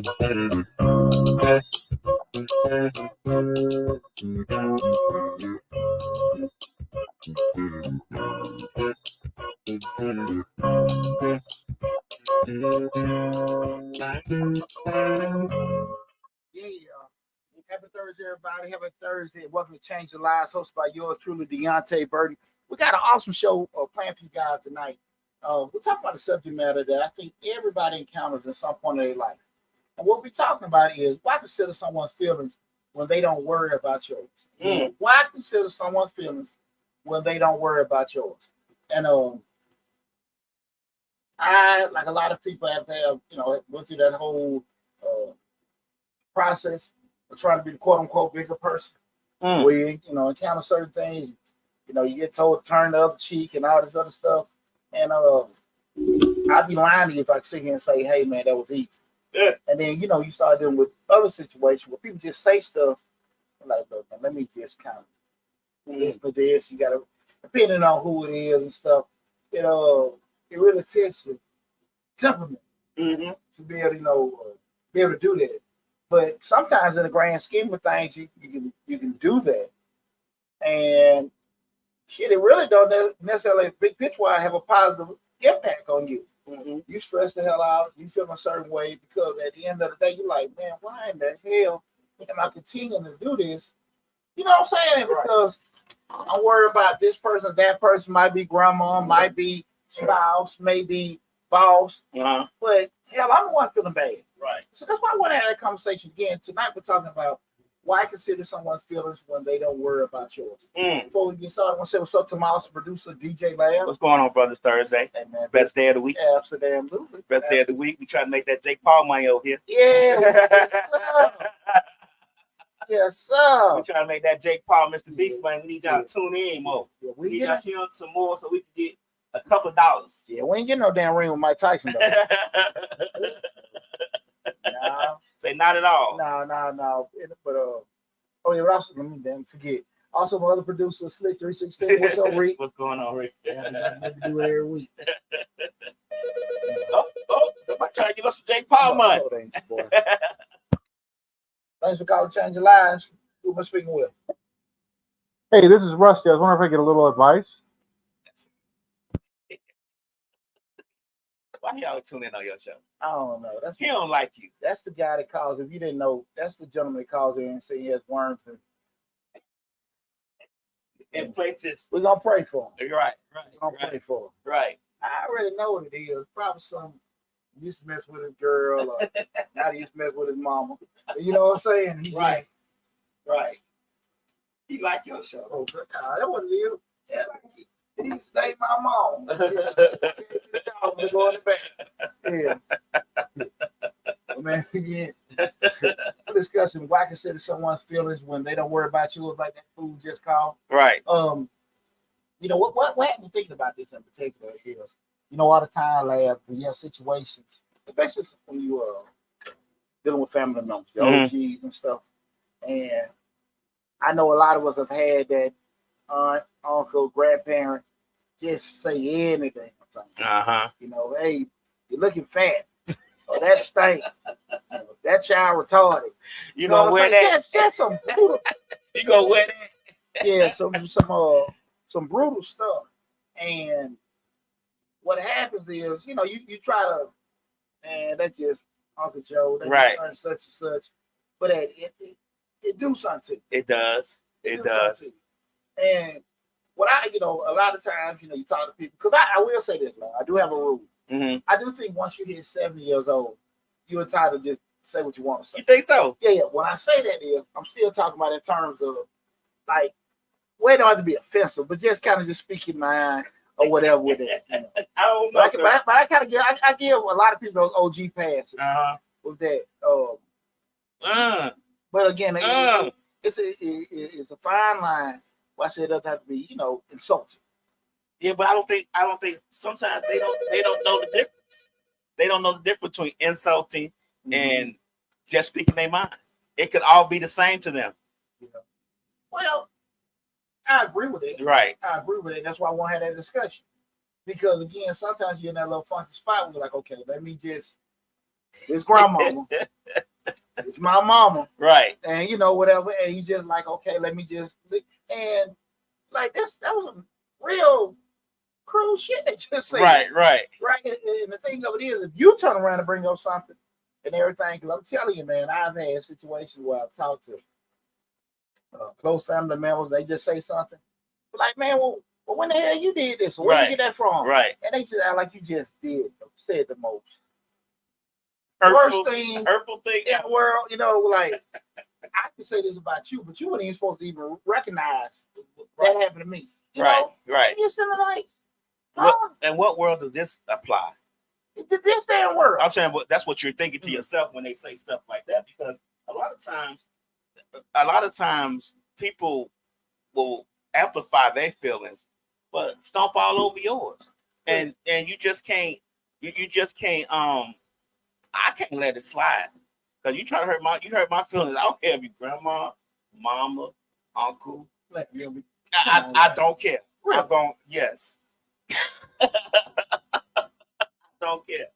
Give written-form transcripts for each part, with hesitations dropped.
Happy Thursday, everybody. Happy Thursday. Welcome to Change the Lives, hosted by yours truly, Deonte Burden. We got an awesome show planned for you guys tonight. We're talking about a subject matter that I think everybody encounters at some point in their life. And what we're talking about is why consider someone's feelings when they don't worry about yours? Why consider someone's feelings when they don't worry about yours? And I, like a lot of people have went through that whole process of trying to be the quote unquote bigger person. Where you encounter certain things, you get told to turn the other cheek and all this other stuff. And I'd be lying to you if I sit here and say, hey man, that was easy. Yeah. And then you start dealing with other situations where people just say stuff like, look, man, let me just kind of listen to this. You gotta, depending on who it is and stuff, it really tests your temperament to be able to do that. But sometimes in the grand scheme of things, you can do that. And shit, it really don't necessarily big picture wise have a positive impact on you. You stress the hell out, you feel a certain way because at the end of the day, you're like, man, why in the hell am I continuing to do this? You know what I'm saying? Because I'm worried about this person, that person might be grandma, might be spouse, maybe boss. But hell, I'm the one feeling bad. Right. So that's why I want to have that conversation again. Tonight we're talking about why consider someone's feelings when they don't worry about yours. Before we get started, I want to say what's up to my producer, DJ Lab. What's going on, brothers? Thursday. Hey, man, best day of the week. Absolutely. Best day of the week. We try to make that Jake Paul money over here. Yeah. Yes, sir. We trying to make that Jake Paul, Mr. Beast money. We need y'all to tune in more. Yeah, we need y'all to tune in some more so we can get a couple of dollars. Yeah, we ain't getting no damn ring with Mike Tyson, though. No. Say not at all. No. But also, let me damn forget. Also, my other producer, Slick 316. What's up, Rick? What's going on, Rick? Yeah, we do it every week. Somebody trying to give us some Jake Paul money. Thanks for calling Change Your Lives. Who am I speaking with? Hey, this is Rusty. I was wondering if I could get a little advice. Why y'all tune in on your show? I don't know. He don't like you. That's the guy that calls. If you didn't know, that's the gentleman that calls in and says he has worms. And places. We're gonna pray for him. Right. We're gonna pray for him. Right. I already know what it is. Probably some used to mess with his girl, or now he used to mess with his mama. You know what I'm saying? Right. He like your show. Oh, that's what it is. Yeah, he used to date my mom. To go in the back. Yeah. Man, again, we're discussing why consider someone's feelings when they don't worry about you, like that fool just called. Right. What had me thinking about this in particular is, all the time, Lab, when you have situations, especially when you are dealing with family members, your OGs and stuff, and I know a lot of us have had that aunt, uncle, grandparent just say anything. Hey, you're looking fat. Or that stink. That child retarded. You gonna wear that? That's just some brutal. You gonna wear that? Yeah, some brutal stuff. And what happens is, you try to, man, that's just Uncle Joe. That's right. Such and such. But it do something to you. It does. It does. And what a lot of times, you talk to people, because I will say this, man, I do have a rule. I do think once you hit 70 years old, you're entitled to just say what you want to say. You think so? Yeah. When I say that is, I'm still talking about in terms of, like, well, it don't have to be offensive, but just kind of just speak your mind or whatever with that. I don't know. But I kind of give, I give a lot of people those OG passes with that. But again, it's a fine line. Well, I said it doesn't have to be, insulting. Yeah, but I don't think sometimes they don't know the difference. They don't know the difference between insulting and just speaking their mind. It could all be the same to them. Yeah. Well, I agree with it. Right. I agree with it. That's why I want to have that discussion. Because again, sometimes you're in that little funky spot where you're like, okay, let me just This grandmama, it's my mama, right? And you know whatever, and you just like, okay, let me just and like this. That was some real cruel shit they just said. Right. And the thing of it is, if you turn around and bring up something and everything, because I'm telling you, man, I've had situations where I've talked to close family members, they just say something like, man, well, when the hell you did this? Or where you get that from? Right. And they just act like you just said the most hurtful thing in the world. You know, like I can say this about you, but you weren't even supposed to even recognize that happened to me. You know? Right. And you're sitting like, huh? And what world does this apply? This damn world. I'm saying, but that's what you're thinking to yourself when they say stuff like that, because a lot of times people will amplify their feelings, but stomp all over yours, and you just can't. You just can't. I can't let it slide because you try to hurt my feelings. I don't care if you grandma, mama, uncle. I don't care. Really? I'm going. Yes. Don't care.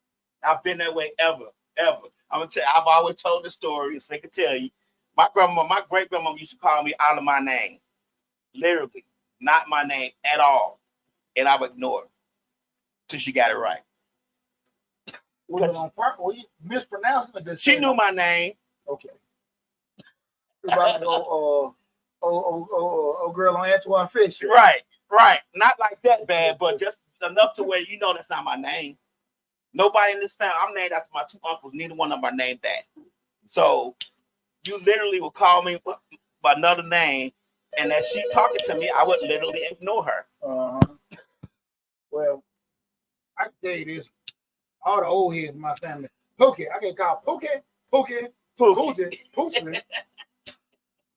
I've been that way ever. I'm gonna tell you, I've always told the story, so they can tell you. My great grandma used to call me out of my name. Literally, not my name at all. And I would ignore her till she got it right. Was it on purpose? Were you mispronouncing it? She knew my name. Okay. Like, girl on Antoine Fisher. Right. Not like that bad, but just enough to where you know that's not my name. Nobody in this family, I'm named after my two uncles. Neither one of them are named that. So you literally would call me by another name, and as she talking to me, I would literally ignore her. Well, I can tell you this. All the old heads in my family. Pookie. I get called Pookie.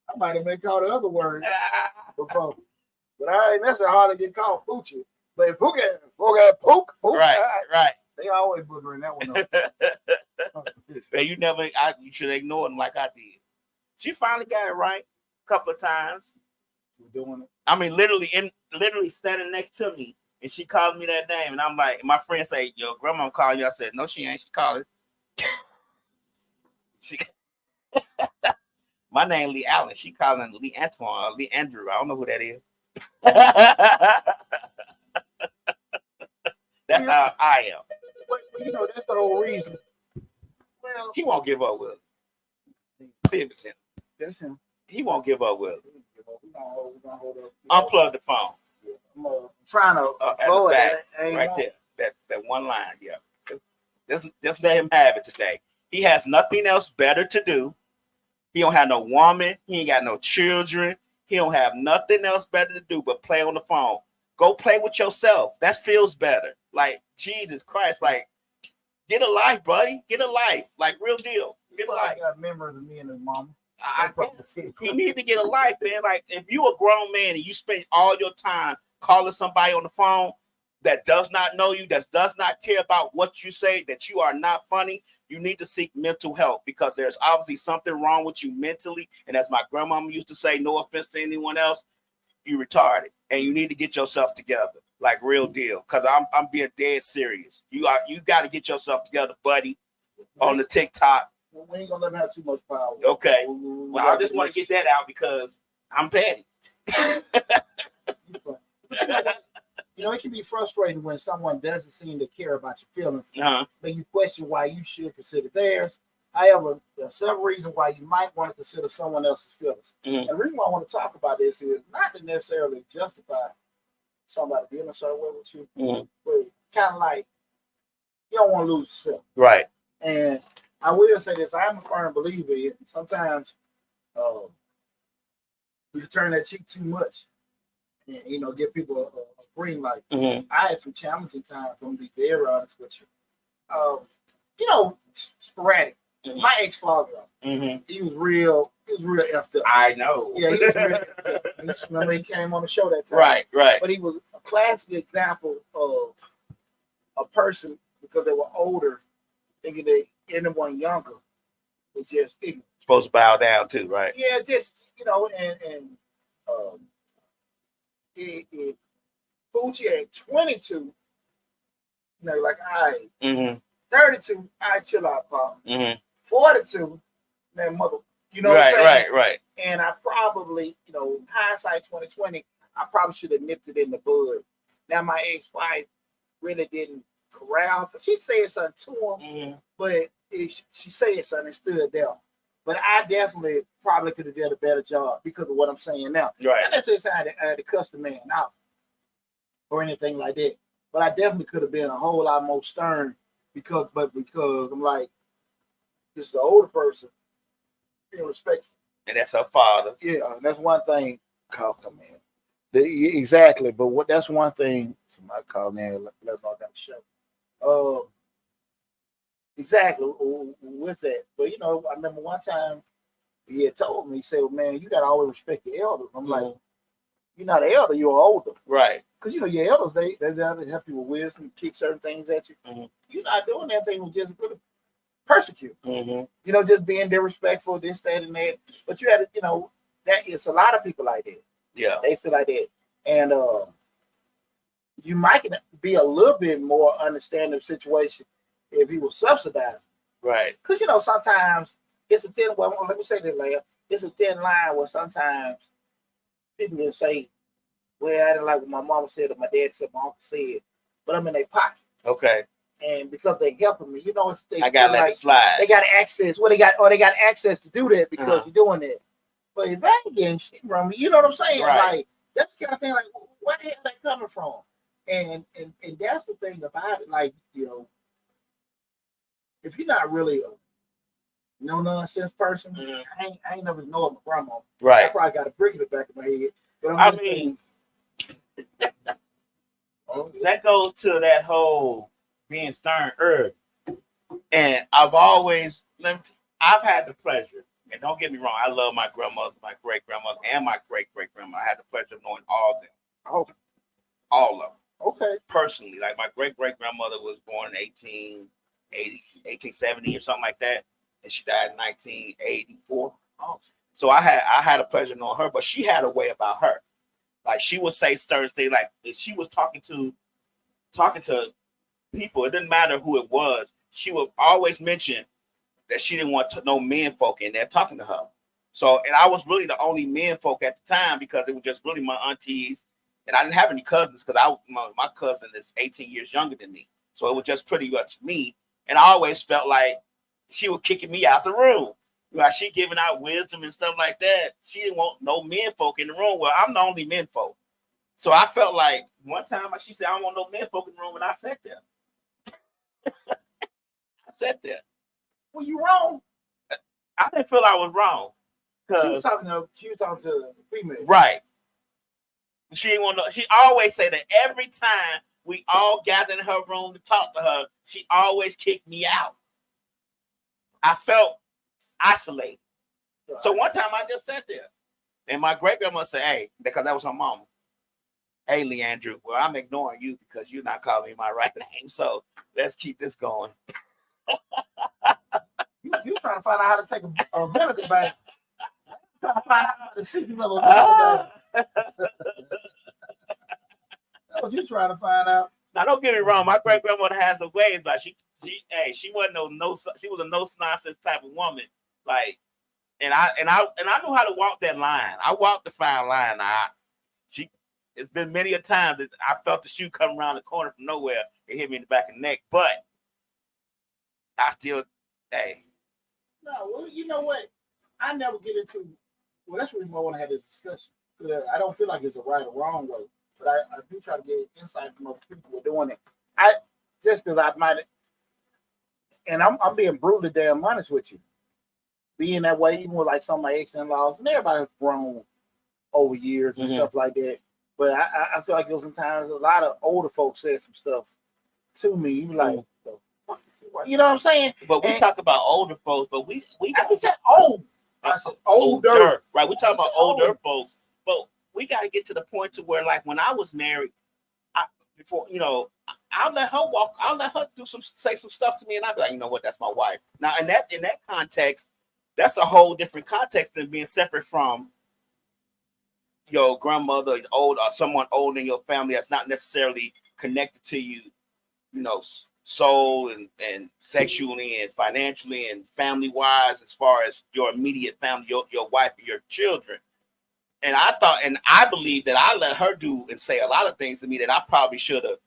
I might have been called the other word before. But I ain't necessarily hard to get called Poochie. But Pookie, Pook. Right. They always boogering that one up. You should ignore them like I did. She finally got it right a couple of times. We're doing it. I mean, literally standing next to me, and she called me that name, and I'm like, my friend say, "Your grandma called you." I said, "No, she ain't. She called it." My name Lee Allen. She calling Lee Antoine, Lee Andrew. I don't know who that is. That's how I am. But that's the whole reason. Well, he won't give up with it. See if it's him. That's him. He won't give up with it. We're gonna hold up. Unplug the phone. I'm trying to avoid it. Right there. That one line. Yeah. Just let him have it today. He has nothing else better to do. He don't have no woman. He ain't got no children. He don't have nothing else better to do but play on the phone. Go play with yourself. That feels better. Like, Jesus Christ. Like, get a life, buddy. Get a life. Like, real deal. Get a life. I got members of me and his mama. You need to get a life, man. Like, if you a grown man and you spend all your time calling somebody on the phone that does not know you, that does not care about what you say, that you are not funny, you need to seek mental help because there's obviously something wrong with you mentally. And as my grandmama used to say, no offense to anyone else, you retarded, and you need to get yourself together, like real deal. Because I'm being dead serious. You got to get yourself together, buddy, on the TikTok. We ain't gonna let him have too much power. Okay. Well, I just want to get that out because I'm petty. It can be frustrating when someone doesn't seem to care about your feelings. Then you question why you should consider theirs. However, there are several reasons why you might want to consider someone else's feelings. And the reason why I want to talk about this is not to necessarily justify somebody being a certain way with you, but kind of like you don't want to lose yourself. Right. And I will say this, I'm a firm believer in sometimes we can turn that cheek too much and, give people a green light. I had some challenging times, I'm going to be very honest with you. Sporadic. My ex-father, he was real effed up. I know. Yeah, he was real. Remember he came on the show that time. Right. But he was a classic example of a person, because they were older, thinking anyone younger was just ignorant. Supposed to bow down too, right? Yeah, just, Fuji at 22, like I, 32, I chill out, Pop. Mm-hmm. 42, man, mother, you know what I'm saying? Right. And I probably, hindsight 2020, I probably should have nipped it in the bud. Now my ex-wife really didn't corral. She said something to him, but she said something and stood there. But I definitely probably could have done a better job because of what I'm saying now. Right. Not necessarily I had to cuss the man out or anything like that. But I definitely could have been a whole lot more stern because I'm like, this is the older person, being respectful. And that's her father. Yeah, that's one thing. Come in. Exactly, but that's one thing. Somebody called me and let me on that show. Exactly with that. But I remember one time he had told me, he said, well, man, you gotta always respect your elders. I'm like, you're not an elder, you're older. Right. Because your elders, they're there to help you with wisdom, kick certain things at you. You're not doing that thing with just really persecute. Just being disrespectful, this, that, and that. But you had to, that it's a lot of people like that. Yeah. They feel like that. And you might be a little bit more understanding of the situation if he was subsidized. Right. Because, sometimes it's a thin, well, let me say this, Leah. It's a thin line where sometimes people can say, well, I didn't like what my mama said or my dad said, my uncle said, but I'm in their pocket. Okay. And because they helping me, I got to let it slide. They got access. Well, they got access to do that because you're doing that. But if I ain't getting shit from me, you know what I'm saying? Right. Like, that's the kind of thing, like, where the hell are they coming from? And that's the thing about it. Like, if you're not really a no nonsense person, I ain't never know my grandma. Right. I probably got a brick in the back of my head. But I mean, that goes to that whole being stern earth. And I've had the pleasure, and don't get me wrong, I love my grandmother, my great grandmother, and my great great grandma. I had the pleasure of knowing all of them. Oh. All of them. Okay. Personally, like my great great grandmother was born in 1870 or something like that, and she died in 1984. Oh. So I had a pleasure of knowing her, but she had a way about her. Like she would say certain things, like if she was talking to people, it didn't matter who it was, she would always mention that she didn't want no men folk in there talking to her. So, and I was really the only men folk at the time because it was just really my aunties, and I didn't have any cousins because my cousin is 18 years younger than me. So it was just pretty much me, and I always felt like she was kicking me out the room. Like she giving out wisdom and stuff like that. She didn't want no men folk in the room. Well, I'm the only men folk. So I felt like one time she said, I don't want no men folk in the room, and I sat there. I sat there. Well, you wrong. I didn't feel I was wrong. She was talking to the female. Right. She didn't want to. She always said that every time we all gathered in her room to talk to her, she always kicked me out. I felt isolated. So one time I just sat there, and my great grandma said, "Hey," because that was her mama. "Hey, Leandrew, well, I'm ignoring you because you're not calling me my right name. So let's keep this going." You trying to find out how to take a vinegar bath. Trying to find out the secret of a vinegar bath. That's what you trying to find out. Now, don't get me wrong. My great grandmother has her ways, but she wasn't she was a no nonsense type of woman. Like, and I knew how to walk that line. I walked the fine line. It's been many a times that I felt the shoe come around the corner from nowhere. It hit me in the back of the neck, but I still, hey. No, well, you know what? I never get into. Well, that's what we want to have this discussion. I don't feel like it's a right or wrong way, but I do try to get insight from other people who are doing it. Just because I might, and I'm being brutally damn honest with you. Being that way, even with like some of my ex-in-laws, and everybody's grown over years and stuff like that. But I feel like sometimes a lot of older folks said some stuff to me. You like, you know what I'm saying? But we talk about older folks, but we I said old. I said older. Right, we talk about older folks, but we got to get to the point to where, like, when I was married, I'll let her walk. I'll let her say some stuff to me, and I'll be like, you know what, that's my wife. Now, in that context, that's a whole different context than being separate from your grandmother, old, or someone old in your family that's not necessarily connected to you, soul and sexually and financially and family wise, as far as your immediate family, your wife and your children. And I thought, and I believe that I let her do and say a lot of things to me that I probably should have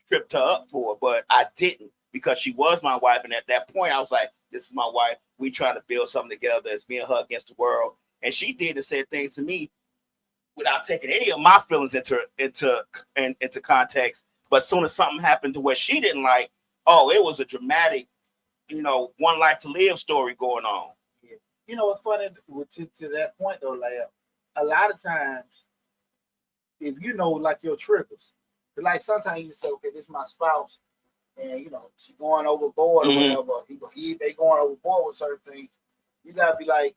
tripped her up for, but I didn't, because she was my wife. And at that point, I was like, this is my wife. We trying to build something together. It's me and her against the world. And she did and said things to me without taking any of my feelings into context. But as soon as something happened to where she didn't like, oh, it was a dramatic, one life to live story going on. Yeah. You know what's funny to that point though, Lab? A lot of times, if you know, like your triggers, like sometimes you say, okay, this is my spouse, and she going overboard or whatever. They going overboard with certain things. You gotta be like,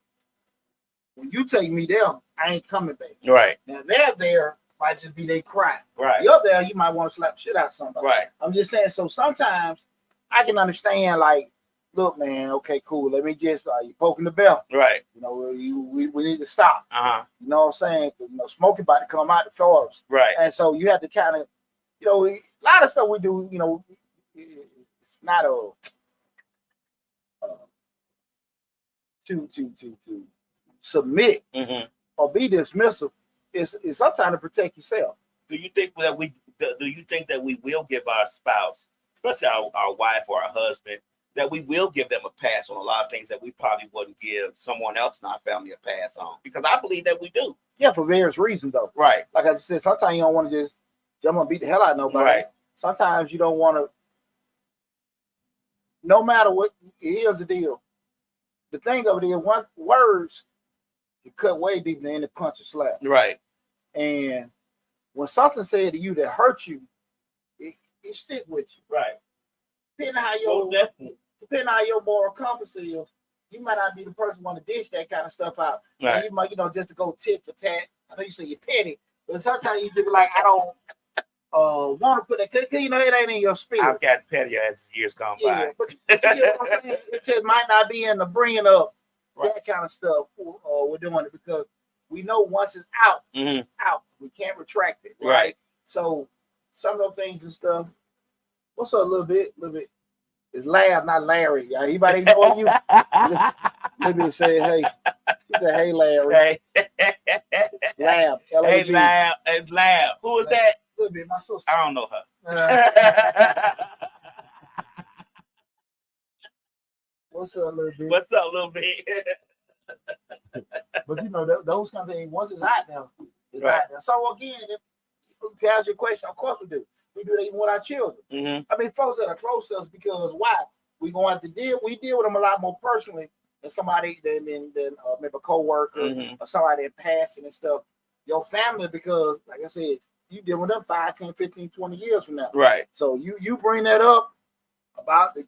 when you take me there, I ain't coming back. Right. Now they're there, might just be they crying. Right. You're there, you might want to slap the shit out of somebody. Right. I'm just saying. So sometimes I can understand, like, look, man, okay, cool. Let me just you poking the bell. Right. We need to stop. You know what I'm saying? Smoking about to come out the forest. Right. And so you have to kind of, a lot of stuff we do, it's not to submit or be dismissive. It's sometimes to protect yourself. Do you think that we will give our spouse, especially our wife or our husband, that we will give them a pass on a lot of things that we probably wouldn't give someone else in our family a pass on? Because I believe that we do. Yeah, for various reasons though. Right. Like I said, sometimes you don't want to just jump and beat the hell out of nobody. Right. Sometimes you don't want to. No matter what, here's the deal. The thing of it is, words can cut way deeper than any punch or slap. Right. And when something said to you that hurt you, it stick with you. Right. Depending on how your moral compass is, you might not be the person want to dish that kind of stuff out. Right. And you might, just to go tit for tat. I know you say you're petty, but sometimes you just be like, I don't want to put that, because it ain't in your spirit. I've got petty as years gone by. But you get what I'm saying? It just might not be in the bringing up that kind of stuff. We're doing it because we know once it's out, it's out. We can't retract it. Right. So some of those things and stuff. What's up, a little bit? It's Lab, not Larry. Anybody know you? Maybe say, hey. He said, hey, Larry. Hey. Lab. Hey, Lab. It's Lab. Who is that? A little bit, my sister. I don't know her. What's up, little bit? What's up, little bit? But those kind of things, once it's out now, it's out now. So again, to answer your question, of course we do. We do that even with our children. I mean, folks that are close to us, because why? We deal with them a lot more personally than somebody than maybe a coworker or somebody in passing and stuff. Your family, because like I said, you deal with them 5, 10, 15, 20 years from now. Right. So you bring that up about the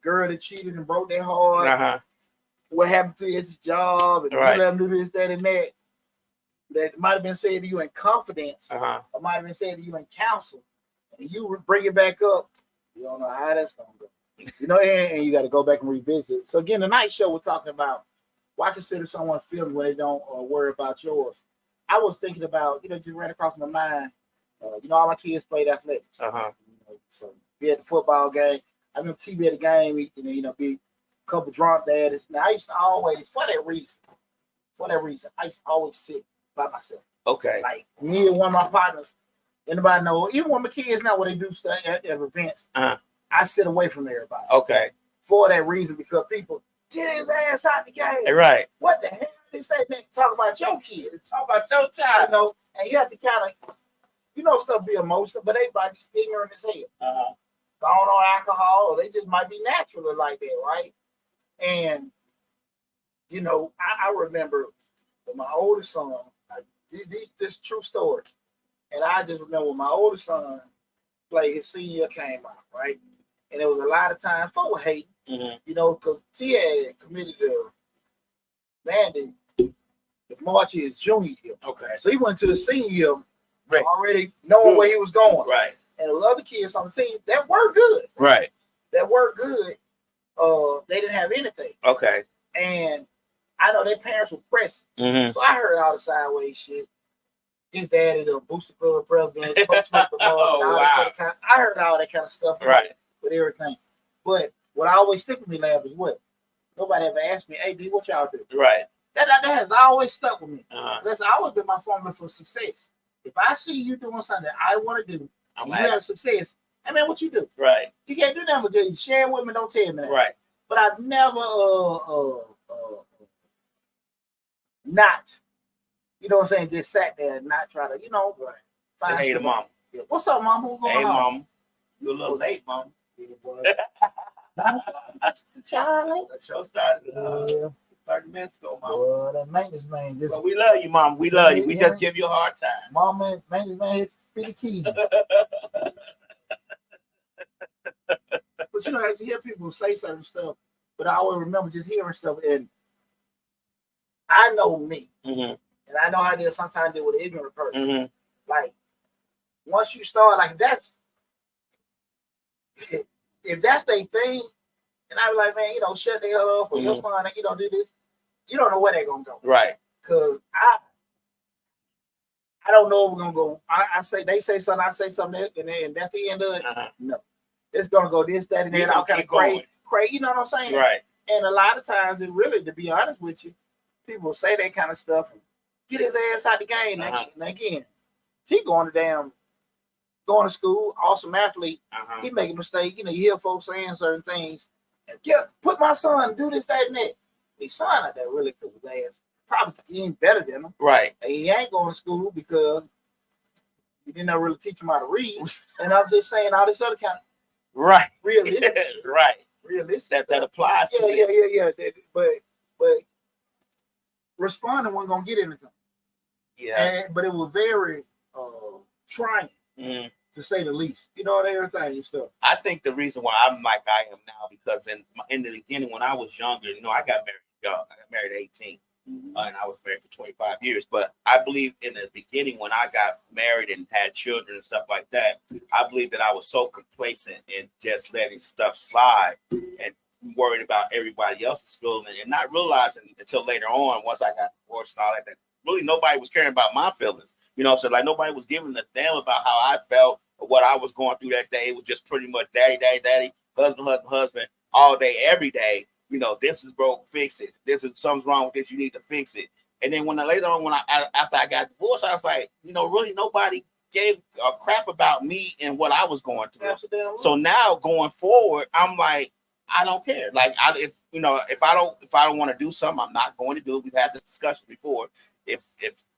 girl that cheated and broke their heart. What happened to his job, and you let him do this, that, and that. That might have been said to you in confidence, or might have been said to you in counsel, and you bring it back up. You don't know how that's gonna go. And you got to go back and revisit. So again, tonight's show we're talking about why consider someone's feelings when they don't worry about yours. I was thinking about, just ran across my mind. All my kids played athletics. So be at the football game. I remember TV at the game. Be a couple drunk daddies. Now I used to always, for that reason, I used to always sit by myself. Okay. Like me and one of my partners. Anybody know? Even when my kids now, when they do stuff at events, I sit away from everybody. Okay. For that reason, because people get his ass out the game. Right. What the hell? They say talk about your kid. Talk about your child. And you have to kind of, stuff be emotional, but they might be ignorant as hell. Gone on alcohol, or they just might be naturally like that, right? And I remember with my oldest son, this true story, and I just remember when my oldest son played, his senior year came out, right? And there was a lot of times folk were hating, because T had committed the March his junior year. Okay. So he went to the senior year already knowing where he was going. Right. And the other kids on the team that were good. Right. That were good. They didn't have anything. Okay. And I know their parents were pressing. Mm-hmm. So I heard all the sideways shit. his daddy, the Booster Club president, Coach Smith, I heard all that kind of stuff, right? With everything. But what I always stick with me, Lab, is what nobody ever asked me. Hey, D, what y'all do? Right. That has always stuck with me. That's always been my formula for success. If I see you doing something that I want to do, and you have success, hey man, what you do? Right. You can't do nothing but just share with me. Don't tell me that. Right. But I've never not. You know what I'm saying? Just sat there and not try to, Say hey to mom. Yeah. What's up, mom? What's going on? Hey, mom. You're a little late, mom. Yeah, boy. The child. The show started 30 minutes ago, mom. Boy, that maintenance man just. But we love you, mom. We love you. We just give you a hard time. Mom, man, maintenance man hit 50 keys. But I used to hear people say certain stuff, but I always remember just hearing stuff, and I know me. Mm-hmm. And I know how they sometimes deal with an ignorant person. Mm-hmm. Like, once you start, like, if that's their thing, and I be like, man, shut the hell up, or your son, do this, you don't know where they're going to go. Right. Because I don't know if we're going to go, they say something, I say something, and that's the end of it. No. It's going to go this, that, and that, all kind of crazy, you know what I'm saying? Right. And a lot of times, it really, to be honest with you, people say that kind of stuff and get his ass out the game. And again, he going to school, awesome athlete. He make a mistake. You hear folks saying certain things. And, put my son, do this, that, and that. His son out there really cool with his ass. Probably he ain't better than him. Right. And he ain't going to school because you didn't really teach him how to read. And I'm just saying all this other kind of realistic. Right. Realistic. That applies to Yeah. But responding wasn't gonna get anything. Yeah. But it was very trying, to say the least. Everything and stuff. I think the reason why I'm like I am now because in the beginning when I was younger, I got married young. I got married at 18. And I was married for 25 years. But I believe in the beginning when I got married and had children and stuff like that, I believe that I was so complacent in just letting stuff slide and worried about everybody else's feeling and not realizing until later on, once I got divorced and all that really nobody was caring about my feelings. So like nobody was giving a damn about how I felt or what I was going through that day. It was just pretty much daddy, husband, all day, every day. This is broke, fix it. This is something's wrong with this, you need to fix it. And then later on, after I got divorced, I was like, really nobody gave a crap about me and what I was going through. Absolutely. So now going forward, I'm like, I don't care. Like if I don't want to do something, I'm not going to do it. We've had this discussion before. If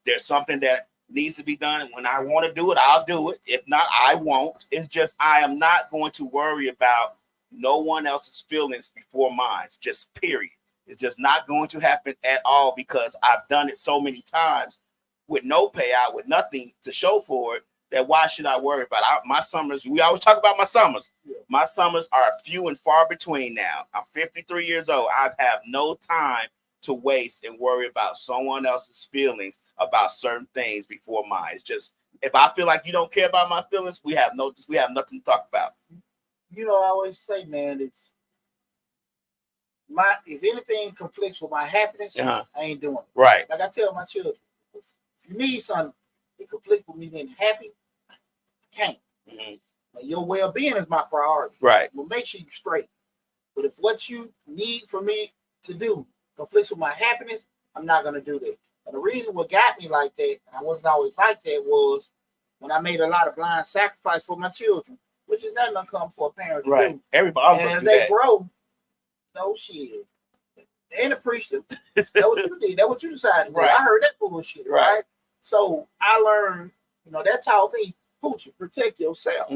there's something that needs to be done, when I want to do it, I'll do it. If not, I won't. It's just I am not going to worry about no one else's feelings before mine. It's just period. It's just not going to happen at all because I've done it so many times with no payout, with nothing to show for it. That why should I worry about it? My summers? We always talk about my summers. Yeah. My summers are few and far between now. I'm 53 years old. I have no time to waste and worry about someone else's feelings about certain things before mine. It's just if I feel like you don't care about my feelings, we have nothing to talk about. I always say, man, it's if anything conflicts with my happiness, I ain't doing it. Right. Like I tell my children, if you need something that conflict with me being happy, I can't. Like your well-being is my priority. Right. Well, make sure you're straight. But if what you need for me to do conflicts with my happiness, I'm not gonna do that. And the reason what got me like that, and I wasn't always like that, was when I made a lot of blind sacrifice for my children, which is nothing uncommon for a parent to do. Everybody, and as they grow, no shit. They ain't appreciative. That's what you did. That's what you decided to do. I heard that bullshit, right? So I learned, that taught me, Poochie, protect yourself,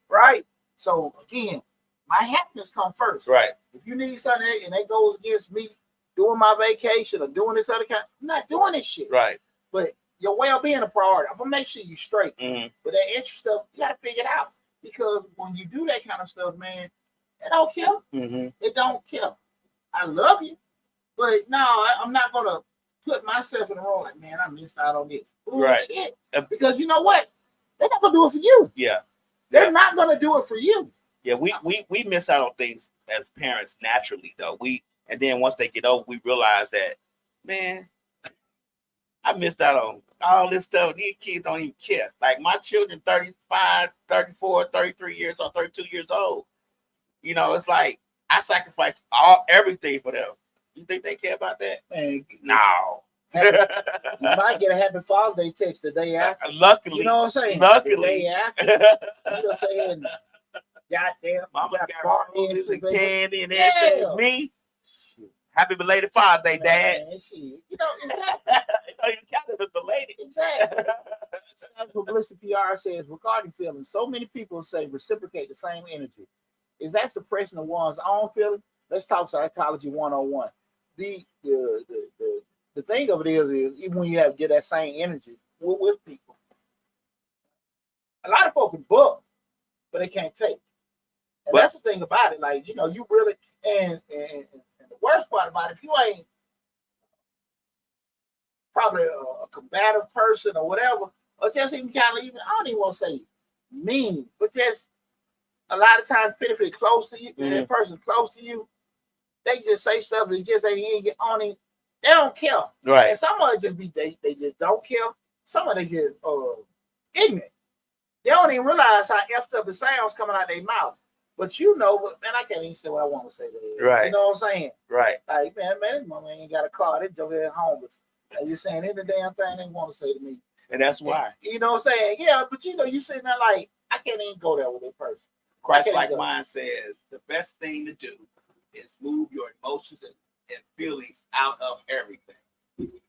right? So again, my happiness comes first. Right. If you need something and that goes against me doing my vacation or doing this other kind, I'm not doing this shit. Right. But your well-being a priority. I'm gonna make sure you're straight. But that extra stuff, you gotta figure it out. Because when you do that kind of stuff, man, it don't kill. It don't kill. I love you, but no, I'm not gonna put myself in the role like, man, I missed out on this. Shit. Because you know what? They're not gonna do it for you. Yeah. They're not gonna do it for you. Yeah, we miss out on things as parents naturally though. And then once they get old, we realize that, man, I missed out on all this stuff. These kids don't even care. Like my children, 35, 34, 33 years old, 32 years old. You know, it's like I sacrificed everything for them. You think they care about that? Man, no. You might get a happy Father's Day text the day after. Luckily. You know what I'm saying? Luckily. The day after. You know what I'm saying? Goddamn. Mama got roses and candy and yeah. everything. Me? Happy belated Father's Day, Dad. Man, shit. You know, exactly. It don't even count if it's belated. Exactly. Publicity PR says, regarding feelings, so many people say reciprocate the same energy. Is that suppression of one's own feeling? Let's talk psychology 101. The thing of it is even when you get that same energy with people, a lot of folks can book, but they can't take. And that's the thing about it. Like, you know, you really and the worst part about it, if you ain't probably a combative person or whatever, or just even kind of I don't even want to say mean, but just a lot of times, if it's close to you, that person close to you, they just say stuff that just ain't get on it. They don't care. Right. And some of it just be they just don't care. Some of it just ignorant. They don't even realize how effed up it sounds coming out their mouth. But you know, man, I can't even say what I want to say to right. You know what I'm saying? Right. Like, man, this mama ain't got a car. They just here homeless. And just saying any damn thing they want to say to me. And that's why. And, you know what I'm saying? Yeah, but you know, you sitting there like, I can't even go there with that person. Christ-like mind says the best thing to do is move your emotions and feelings out of everything.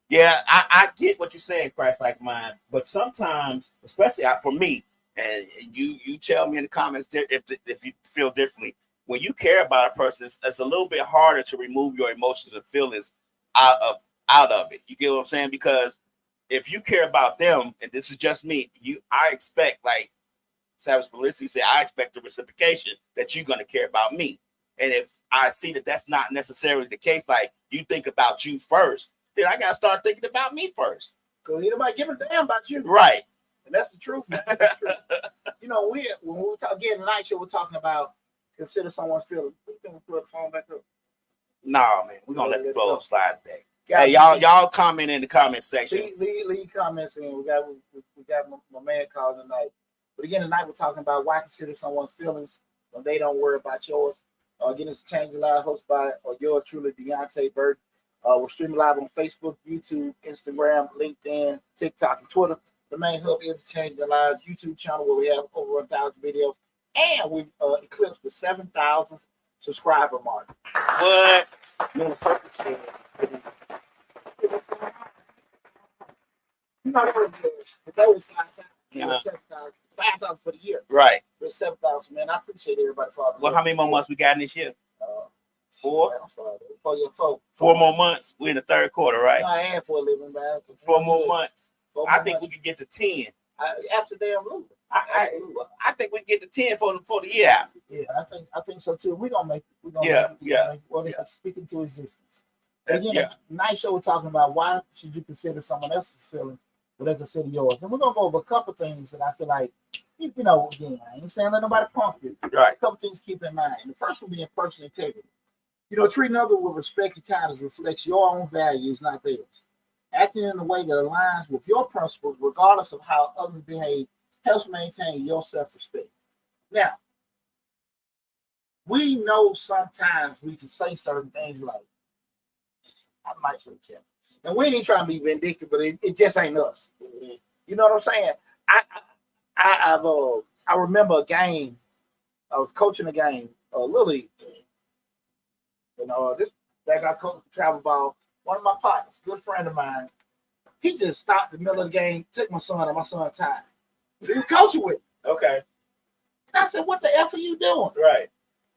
Yeah, I get what you're saying, Christ-like mind, but sometimes, especially for me, and you tell me in the comments if you feel differently, when you care about a person, it's a little bit harder to remove your emotions and feelings out of it. You get what I'm saying? Because if you care about them, and this is just me, I expect, like Savage Publicity said, I expect the reciprocation that you're going to care about me. And if I see that that's not necessarily the case, like you think about you first, then I got to start thinking about me first. Because nobody give a damn about you. Right. And that's the truth. Man. That's the truth. You know, when we talk again tonight show, we're talking about consider someone's feelings. We can put the phone back up. Nah, man, we're gonna let the flow slide back. Hey, y'all comment in the comment section. Leave comments in. We got my man calling tonight. But again, tonight we're talking about why consider someone's feelings when they don't worry about yours. Again, it's Change the Live, hosted by yours truly, Deonte Burden. We're streaming live on Facebook, YouTube, Instagram, LinkedIn, TikTok, and Twitter. The main hub is Change the Lives YouTube channel where we have over 1,000 videos, and we've eclipsed the 7,000 subscriber mark. What? Man, the purpose is you know, that was 5,000. 5,000 for the year. Right. There's 7,000, man. I appreciate everybody for all the Well, how many more months we got in this year? 4? 4 more months. We're in the third quarter, right? No, I am for a living, man. 4 more months. 4 I more think months. we could get to 10. Absolutely. I think we can get to 10 for the year. Yeah, I think so too. We're gonna make it. We're gonna Yeah, make it. Well, it's like speaking to existence. Again, Yeah. nice show. We're talking about why should you consider someone else's feeling when they consider yours, and we're gonna go over a couple things that I feel like, you know, again, I ain't saying let nobody punk you. Right. A couple things to keep in mind. The first one being personal integrity. You know, treating others with respect and kindness reflects your own values, not theirs. Acting in a way that aligns with your principles, regardless of how others behave, helps maintain your self-respect. Now, we know sometimes we can say certain things like, I might should have kept. And we ain't trying to be vindictive, but it just ain't us. Mm-hmm. You know what I'm saying? I remember a game. I was coaching a game, Little League. You know, this back I coached travel ball. One of my partners, good friend of mine, he just stopped in the middle of the game, took my son, and my son tied. So he was coaching with me. Okay. And I said, "What the F are you doing?" Right.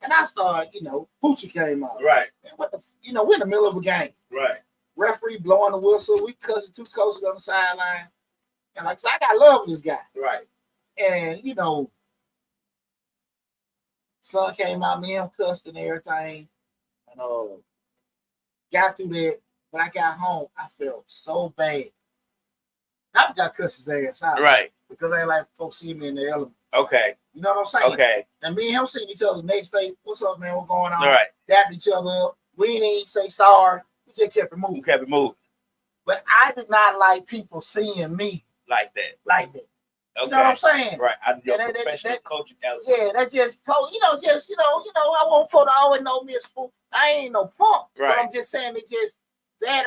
And I started, Poochie came on. Right. And we're in the middle of a game. Right. Referee blowing the whistle. We cussing 2 coaches on the sideline. And like I said, I got love for this guy. Right. And, son came out, me and him cussed and everything. And got through that. When I got home, I felt so bad. I got cussed his ass out. Right. Because I ain't like folks see me in the element. Okay. You know what I'm saying? Okay. And me and him seeing each other the next day. What's up, man? What's going on? All right. Dapped each other up. We didn't even say sorry. We just kept it moving. We kept it moving. But I did not like people seeing me like that. Okay. You know what I'm saying? Right. I your professional coaching element. Yeah, that just I want for to always know me a spoon. I ain't no punk. Right. But I'm just saying it just that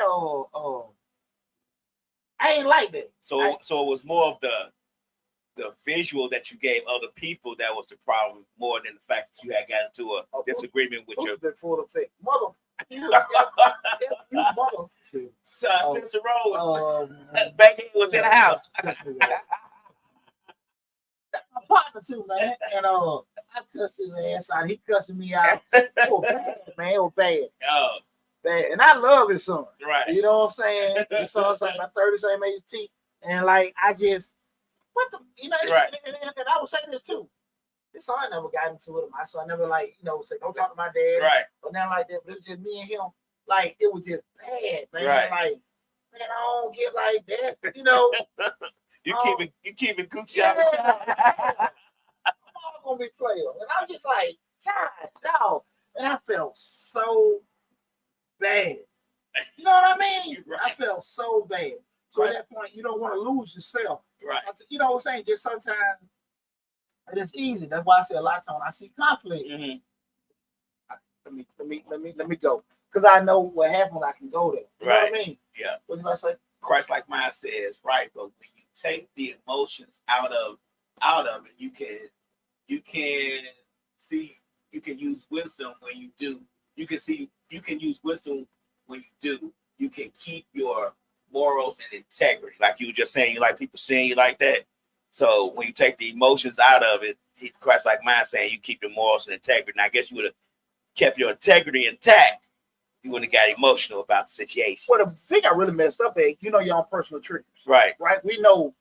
I ain't like that. So it was more of the visual that you gave other people that was the problem, more than the fact that you had got into a disagreement with your full effect. Mother you mother Spencer Rose. Bankhead was in the house. My partner too, man. And I cussed his ass out. He cussing me out. It was bad, man. It was bad. Oh. Bad. And I love his son. Right. You know what I'm saying? His son's like my 30 same age T. And like I just right. And I would say this too. His son never got into it. My son never say don't talk to my dad. Right. Or nothing like that. But it was just me and him. Like it was just bad, man. Right. Like, man, I don't get like that. You know. You keeping Gucci yeah, out. I'm all gonna be playing. And I'm just like, God, no. And I felt so bad. You know what I mean? Right. I felt so bad. So at that point, you don't want to lose yourself. Right. You know what I'm saying? Just sometimes it's easy. That's why I say a lot of times when I see conflict. Mm-hmm. Let me go. Because I know what happened, I can go there. You know what I mean? Yeah. What did I say? Christ like mine says, right, but when you take the emotions out of it, you can see, you can use wisdom when you do. You can use wisdom when you do. You can keep your morals and integrity. Like you were just saying, you like people seeing you like that. So when you take the emotions out of it, Christ like mine saying you keep your morals and integrity. And I guess you would have kept your integrity intact. You wouldn't have got emotional about the situation. Well, the thing I really messed up at, your own personal triggers. Right. Right. We know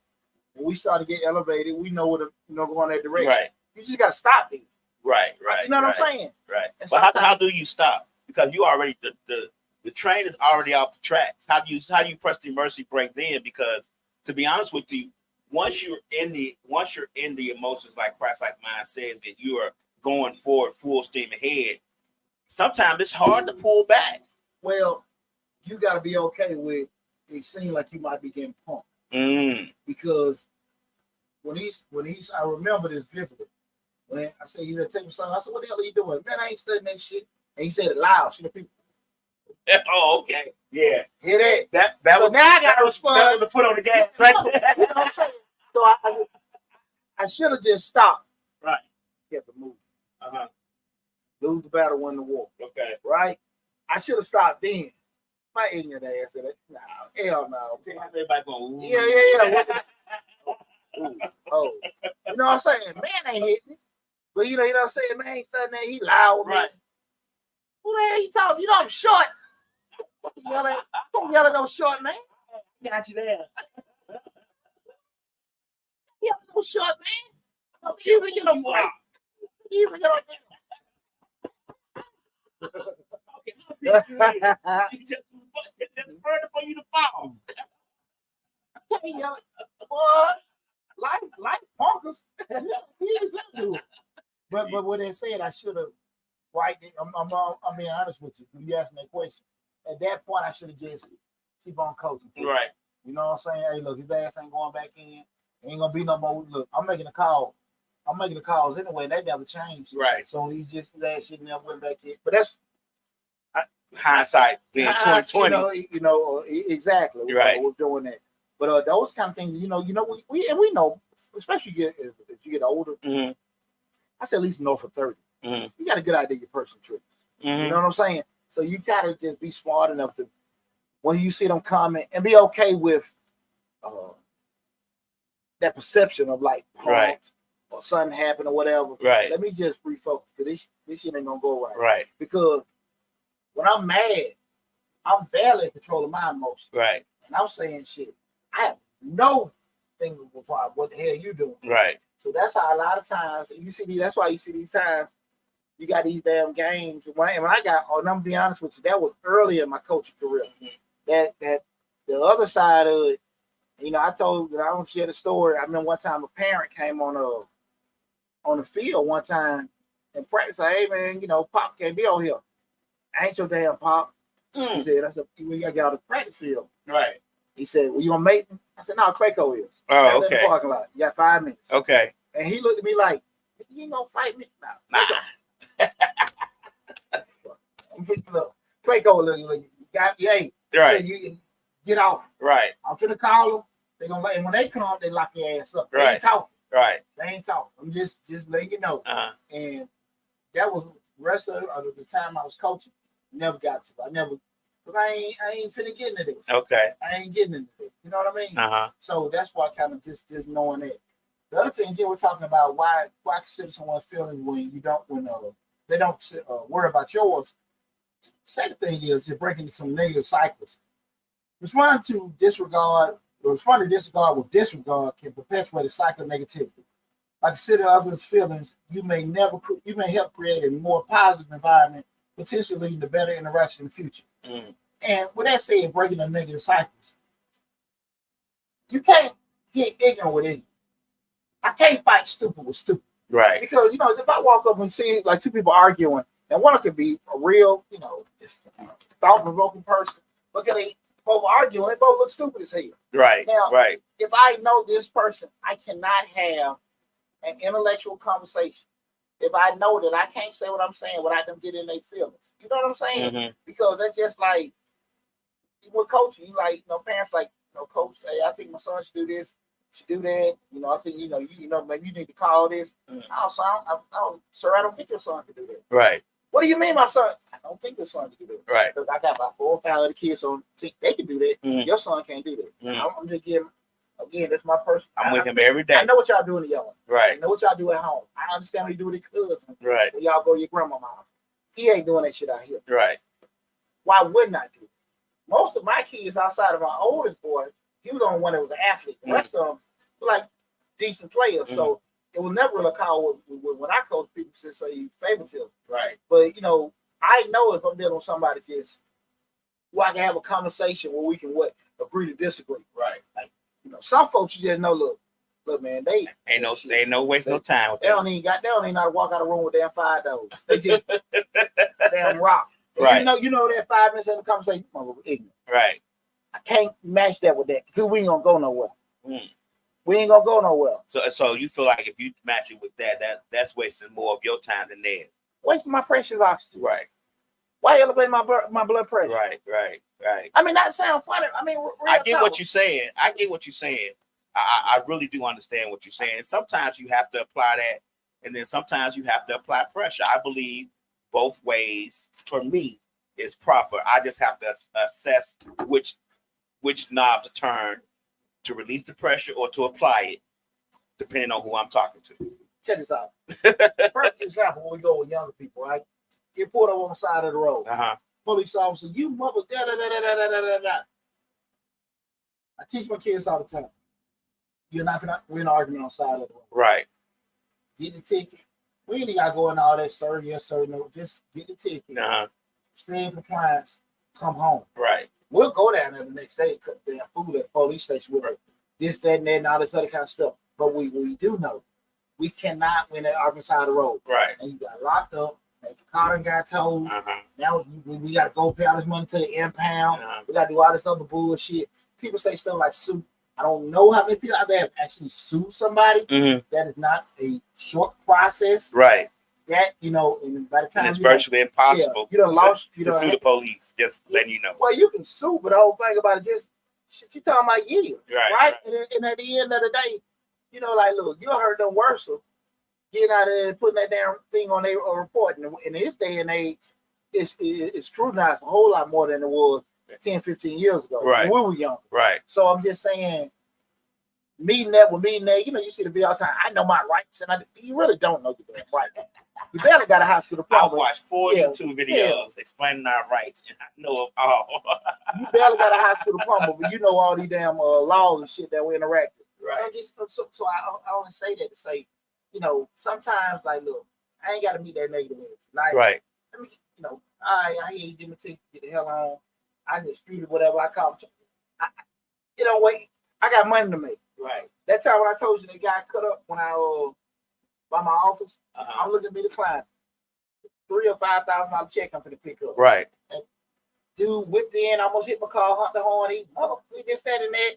when we start to get elevated, we know what going that direction. Right. You just gotta stop it. Right. You know what I'm saying? Right. But how do you stop? Because you already the train is already off the tracks. How do you press the emergency brake then? Because to be honest with you, once you're in the emotions like Christ like mine says that you are going forward full steam ahead, sometimes it's hard to pull back. Well, you got to be okay with it seems like you might be getting punked. Because when he's I remember this vividly. When I said, he's taking son, I said, what the hell are you doing? Man, I ain't studying that shit. And he said it loud. See the people. Oh, okay. Yeah. Hear that? That so was now I gotta respond. That was the foot on the gas, right? You know what I'm saying? So I should have just stopped. Right. Kept it moving. Uh-huh. Lose the battle, win the war. Okay. Right? I should have stopped then. My ignorant ass said, "No, hell no." Everybody going, ooh. Yeah. Ooh, oh, you know what I'm saying? Man ain't hitting me. But you know what I'm saying? Man ain't studying that. He loud. Right. Who the hell he talking? You know I'm short. Don't yell at no short man. Got you there. Yeah, no short man. You even get no break. You even get no It's just further for you to fall. Boy, life punkers. But what they said, I should have. Right, I'm being honest with you. You asked me that question. At that point, I should have just keep on coaching. Right. You know what I'm saying? Hey, look, his ass ain't going back in. Ain't gonna be no more. Look, I'm making a call. I'm making the calls anyway. They never changed. Right. So he's just his ass should never went back in. But that's hindsight being 2020. You know exactly. Right. We're doing that. But those kind of things, we know, especially if you get older. Mm-hmm. I say at least know for 30. Mm-hmm. You got a good idea of your personal triggers. Mm-hmm. You know what I'm saying? So you gotta just be smart enough to, when you see them comment, and be okay with that perception of like right or something happened or whatever. Right. Let me just refocus because this shit ain't gonna go right. Right. Because when I'm mad, I'm barely in control of my emotions. Right. And I'm saying shit. I have no thing before what the hell you doing. Right. So that's how a lot of times you see these. That's why you see these times. You got these damn games. When I got, I'm gonna be honest with you, that was early in my coaching career. Mm-hmm. That the other side of it, I told that I don't share the story. I remember one time a parent came on the field one time and practice. Said, hey man, Pop can't be on here. I ain't your damn Pop. He said, I said, we gotta get out of the practice field. Right. He said, "Well, you gonna make me?" I said, "No, Clayco is." Oh, In the okay. parking lot. You got 5 minutes. Okay. And he looked at me like, "You ain't gonna fight me?" Nah. I'm thinking, look, Clayco, look, you got, hey, Right. You get off. Right. I'm finna call them. They gonna, and when they come, they lock your ass up. They Right. ain't talking. Right. They ain't talking. I'm just letting you know. Uh-huh. And that was the rest of the time I was coaching. Never got to. But I ain't finna get into this. Okay. I ain't getting into this. You know what I mean? Uh-huh. So that's why kind of just knowing that. The other thing here we're talking about why consider someone's feelings when they don't worry about yours. Second thing is you're breaking into some negative cycles. Responding to disregard with disregard can perpetuate a cycle of negativity. By considering others' feelings, you may help create a more positive environment, potentially leading to better interaction in the future. Mm. And with that said, breaking the negative cycles, you can't get ignorant with it. I can't fight stupid with stupid. Right. Because, if I walk up and see like two people arguing, and one could be a real, thought-provoking person, look at they both arguing, they both look stupid as hell. Right. Now, right. If I know this person, I cannot have an intellectual conversation. If I know that I can't say what I'm saying without them getting their feelings. You know what I'm saying? Mm-hmm. Because that's just like, with coaching, parents like, coach, hey, I think my son should do this. Should do that, I think maybe you need to call this. Oh, son, sir, I don't think your son can do that. Right. What do you mean, my son? I don't think your son can do that. Right. Because I got about 4 or 5 other kids, so think they can do that. Mm-hmm. Your son can't do that. Mm-hmm. I'm just giving. Again, that's my person. I'm with him every day. I know what y'all do in the yard. Right. I know what y'all do at home. I understand what you do with your cousin. Right. When y'all go to your grandma's house. He ain't doing that shit out here. Right. Why wouldn't I do it? Most of my kids outside of my oldest boy, he was the only one that was an athlete. The rest of them were like decent players. Mm-hmm. So it was never really a call when I coach people to say favoritism. Right. But I know if I'm dealing with somebody I can have a conversation where we can agree to disagree. Right. Like, some folks you just know, look, man, they ain't no waste no time with they don't even know how to walk out of the room with damn $5. They just damn rock. Right. You know that 5 minutes of the conversation, ignorant. Right. I can't match that with that because we ain't gonna go nowhere. Mm. We ain't gonna go nowhere. So you feel like if you match it with that's wasting more of your time than theirs. Wasting my precious oxygen. Right. Why elevate my blood pressure? Right. I mean, that sound funny. I mean, I get what you're saying. I really do understand what you're saying. Sometimes you have to apply that, and then sometimes you have to apply pressure. I believe both ways for me is proper. I just have to assess which knob to turn to release the pressure or to apply it, depending on who I'm talking to. Check this out. Perfect example when we go with younger people, right? Get pulled over on the side of the road. Uh-huh. Police officer, you mother, da da da da da da da da. I teach my kids all the time. We're in an argument on the side of the road. Right. Get the ticket. We ain't got to go in all that, sir. Yes, sir. No, just get the ticket. Uh-huh. Stay in compliance. Come home. Right. We'll go down there the next day and cut damn food at the police station with this, that, and that, and all this other kind of stuff. But we do know we cannot win that argument side of the road. Right. And you got locked up. And the car got towed. Uh-huh. Now we got to go pay all this money to the impound. Uh-huh. We got to do all this other bullshit. People say stuff like sue. I don't know how many people out there have actually sued somebody. Mm-hmm. That is not a short process. Right. That, and by the time it's virtually impossible. You done lost. to sue the police. Just letting you know. Well, you can sue, but the whole thing about it just shit you talking about years. Right. And at the end of the day, look, you heard them worse. Getting out of there and putting that damn thing on their report. And in this day and age, it's scrutinized a whole lot more than it was 10, 15 years ago. Right. When we were young. Right. So I'm just saying, meeting that, you see the video all the time. I know my rights, and you really don't know your damn right. You barely got a high school diploma. I watched 4 YouTube videos explaining our rights, and I know them all. You barely got a high school diploma, but you know all these damn laws and shit that we interact with. Right. So I only say that to say, sometimes, look, I ain't got to meet that negative energy. Right. Let me, I hear you give me ticket, get the hell on. I can dispute it, whatever I call it. Wait, I got money to make. Right. That time when I told you the guy cut up when I by my office, I'm looking at me to climb $3,000 or $5,000 check I'm finna pick up. Right. And Dude whipped in, almost hit my car, hunt the horn, he this, that, and that.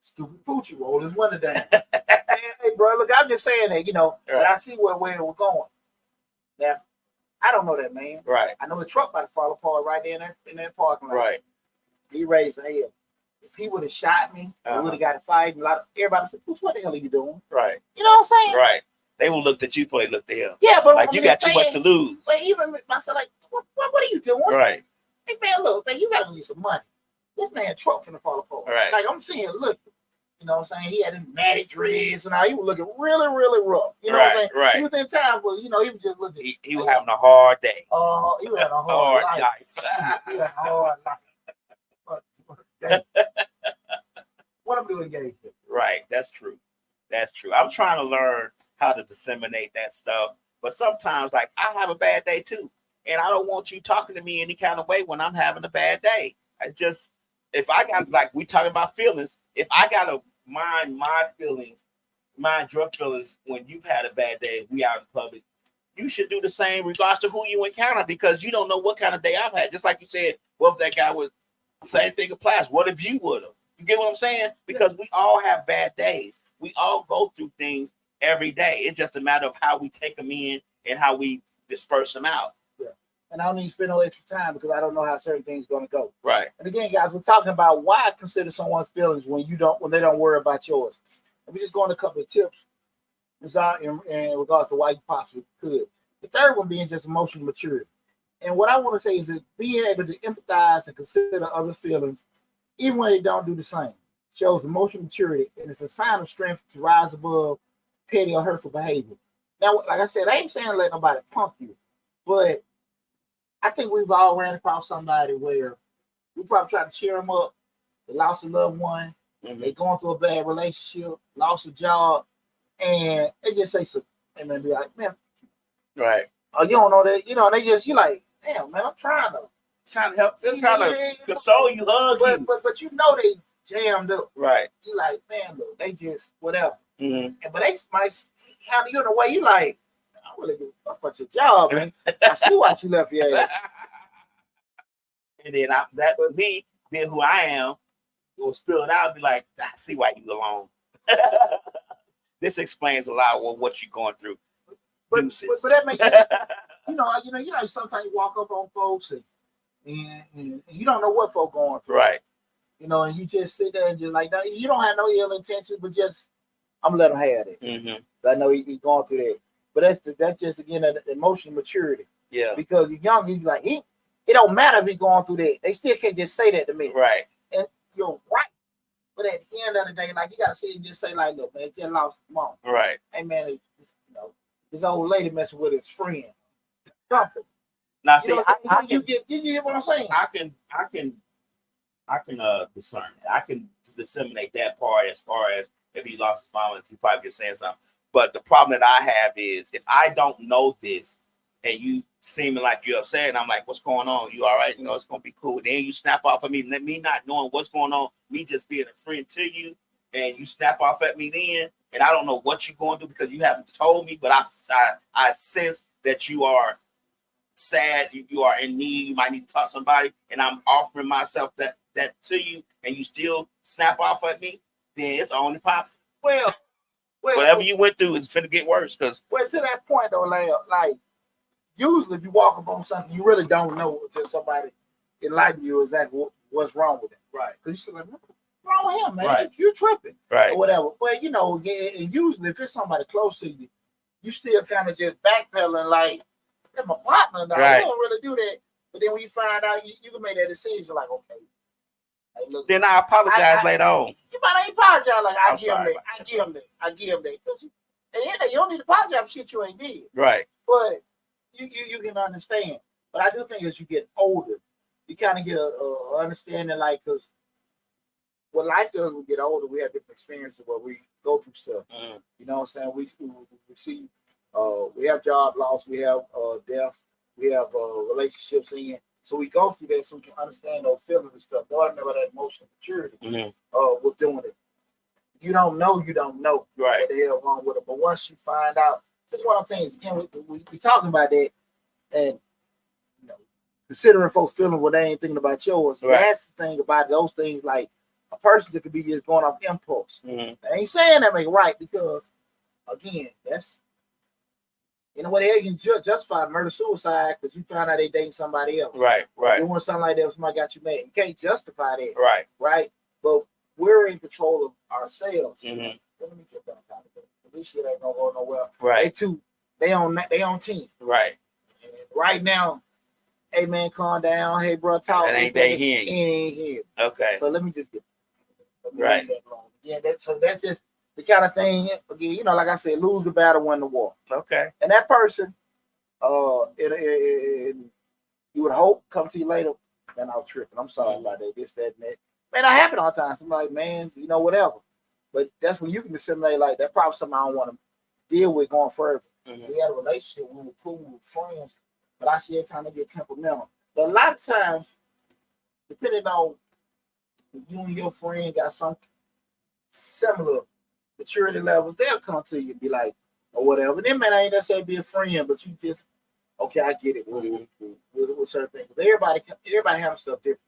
Stupid poochie roll his window down. Hey, bro, look, I'm just saying that, but I see where we're going. Now, I don't know that man. Right. I know the truck about to fall apart right there in that parking lot. Right. He raised the hell. If he would have shot me, I would have got a fight. Everybody said, "Pooch, what the hell are you doing?" Right. You know what I'm saying? Right. They will look at you before they look at him. Yeah, but like you got too much to lose. But even myself, like, what are you doing? Right. Hey man, look, man, you got to need some money. This man truck finna fall apart. Right. Like I'm saying, look. You know what I'm saying? He had his matted dreads and all. He was looking really, really rough. You know what I'm saying? Right. He was in time for, he was just looking. He was having a hard day. Oh, he was having a hard life. He had a hard life. What I'm doing, engaged with. Right. That's true. That's true. I'm trying to learn how to disseminate that stuff. But sometimes, like, I have a bad day too. And I don't want you talking to me any kind of way when I'm having a bad day. It's just, if I got, like, we talking about feelings, if I got to mind my feelings, mind your feelings when you've had a bad day, we out in public, you should do the same regards to who you encounter, because you don't know what kind of day I've had. Just like you said, what if that guy was, same thing applies. What if you would have? You get what I'm saying? Because we all have bad days. We all go through things every day. It's just a matter of how we take them in and how we disperse them out. Yeah. And I don't need to spend no extra time because I don't know how certain things are going to go. Right. And again, guys, we're talking about why consider someone's feelings when they don't worry about yours. And we just go on a couple of tips in regards to why you possibly could. The third one being just emotional maturity. And what I want to say is that being able to empathize and consider others' feelings, even when they don't do the same, shows emotional maturity, and it's a sign of strength to rise above petty or hurtful behavior. Now, like I said, I ain't saying let nobody punk you, but I think we've all ran across somebody where we probably tried to cheer them up. They lost a loved one. Mm-hmm. They going through a bad relationship, lost a job, and they just say something. And then be like, man, right. Oh, you don't know that. They just, you're like, damn, man, I'm trying to help. They're trying to console you, hug you. But they jammed up. Right. You like, man, look, they just whatever. Mm-hmm. But they might handle you in a way you like, I really give a fuck about your job, man. I see why you left your ass. And then me being who I am, will spill it out and be like, I see why you alone. This explains a lot of what you're going through. But that makes sense. Sometimes you walk up on folks and you don't know what folks going through. Right. And you just sit there and just like that. You don't have no ill intentions, but just I'm gonna let him have it. Mm-hmm. I know he's going through that. But that's just again an emotional maturity. Yeah. Because you're young, you like it don't matter if he's going through that. They still can't just say that to me. Right. And you're right. But at the end of the day, like you gotta sit and just say, like, look, man, just lost his mom. Right. Hey man, this old lady messing with his friend. Something. Now see, you get what I'm saying? I can discern it. I can disseminate that part as far as if he lost his mom and he probably just saying something. But the problem that I have is if I don't know this and you seeming like you're upset, and I'm like, what's going on? You all right? It's gonna be cool. Then you snap off at me, and me not knowing what's going on, me just being a friend to you, and you snap off at me then, and I don't know what you're going through because you haven't told me, but I sense that you are sad, you are in need, you might need to talk to somebody, and I'm offering myself that to you, and you still snap off at me, then it's only pop. Well, whatever you went through is finna get worse. To that point though, like usually if you walk up on something, you really don't know until somebody enlighten you exactly what's wrong with it. Right. Because you're like, what's wrong with him, man? Right. You're tripping. Right. Or whatever. But and usually if it's somebody close to you, you still kind of just backpedaling like, that's my partner now. Right. You don't really do that. But then when you find out, you can make that decision like, okay. Hey, look, then I apologize later on. You might not apologize like I give him that. And you don't need to apologize for shit you ain't did. Right. But you can understand. But I do think as you get older, you kind of get a understanding, like, because what life does, we get older, we have different experiences where we go through stuff. Mm. You know what I'm saying? We see, we have job loss, we have death, we have relationships in. So we go through that so we can understand those feelings and stuff. Though I remember that emotional maturity with doing it. You don't know right. What the hell wrong with it. But once you find out, just one of the things, again, we talking about that, and considering folks feeling what they ain't thinking about yours. Right. That's the thing about those things. Like a person that could be just going off impulse. Mm-hmm. I ain't saying that make it right because, again, that's in a way they can justify murder suicide because you found out they dating somebody else. Right. Doing something like that when somebody got you mad. You can't justify that. Right. But we're in control of ourselves. Mm-hmm. Let me get back out of it. This shit ain't gonna go nowhere. Right. They on 10. Right. And right now, hey man, calm down. Hey bro, talk. That ain't they hearing. Ain't here. Okay. So let me just get right. Yeah, so that's just the kind of thing. Again, you know, like I said, lose the battle, win the war. Okay. And that person, you would hope come to you later. Man, I was tripping. I'm sorry about that. This, that, and that. Man, that happen all the time. Somebody like, man, you know, whatever. But that's when you can disseminate like that. Probably something I don't want to deal with going further. Mm-hmm. We had a relationship. We were cool. We were friends. But I see every time they get temperamental. But a lot of times, depending on if you and your friend got some similar maturity levels, they'll come to you and be like, or whatever. Then, man, I ain't necessarily be a friend, but you just, okay, I get it with certain things. But everybody has stuff different.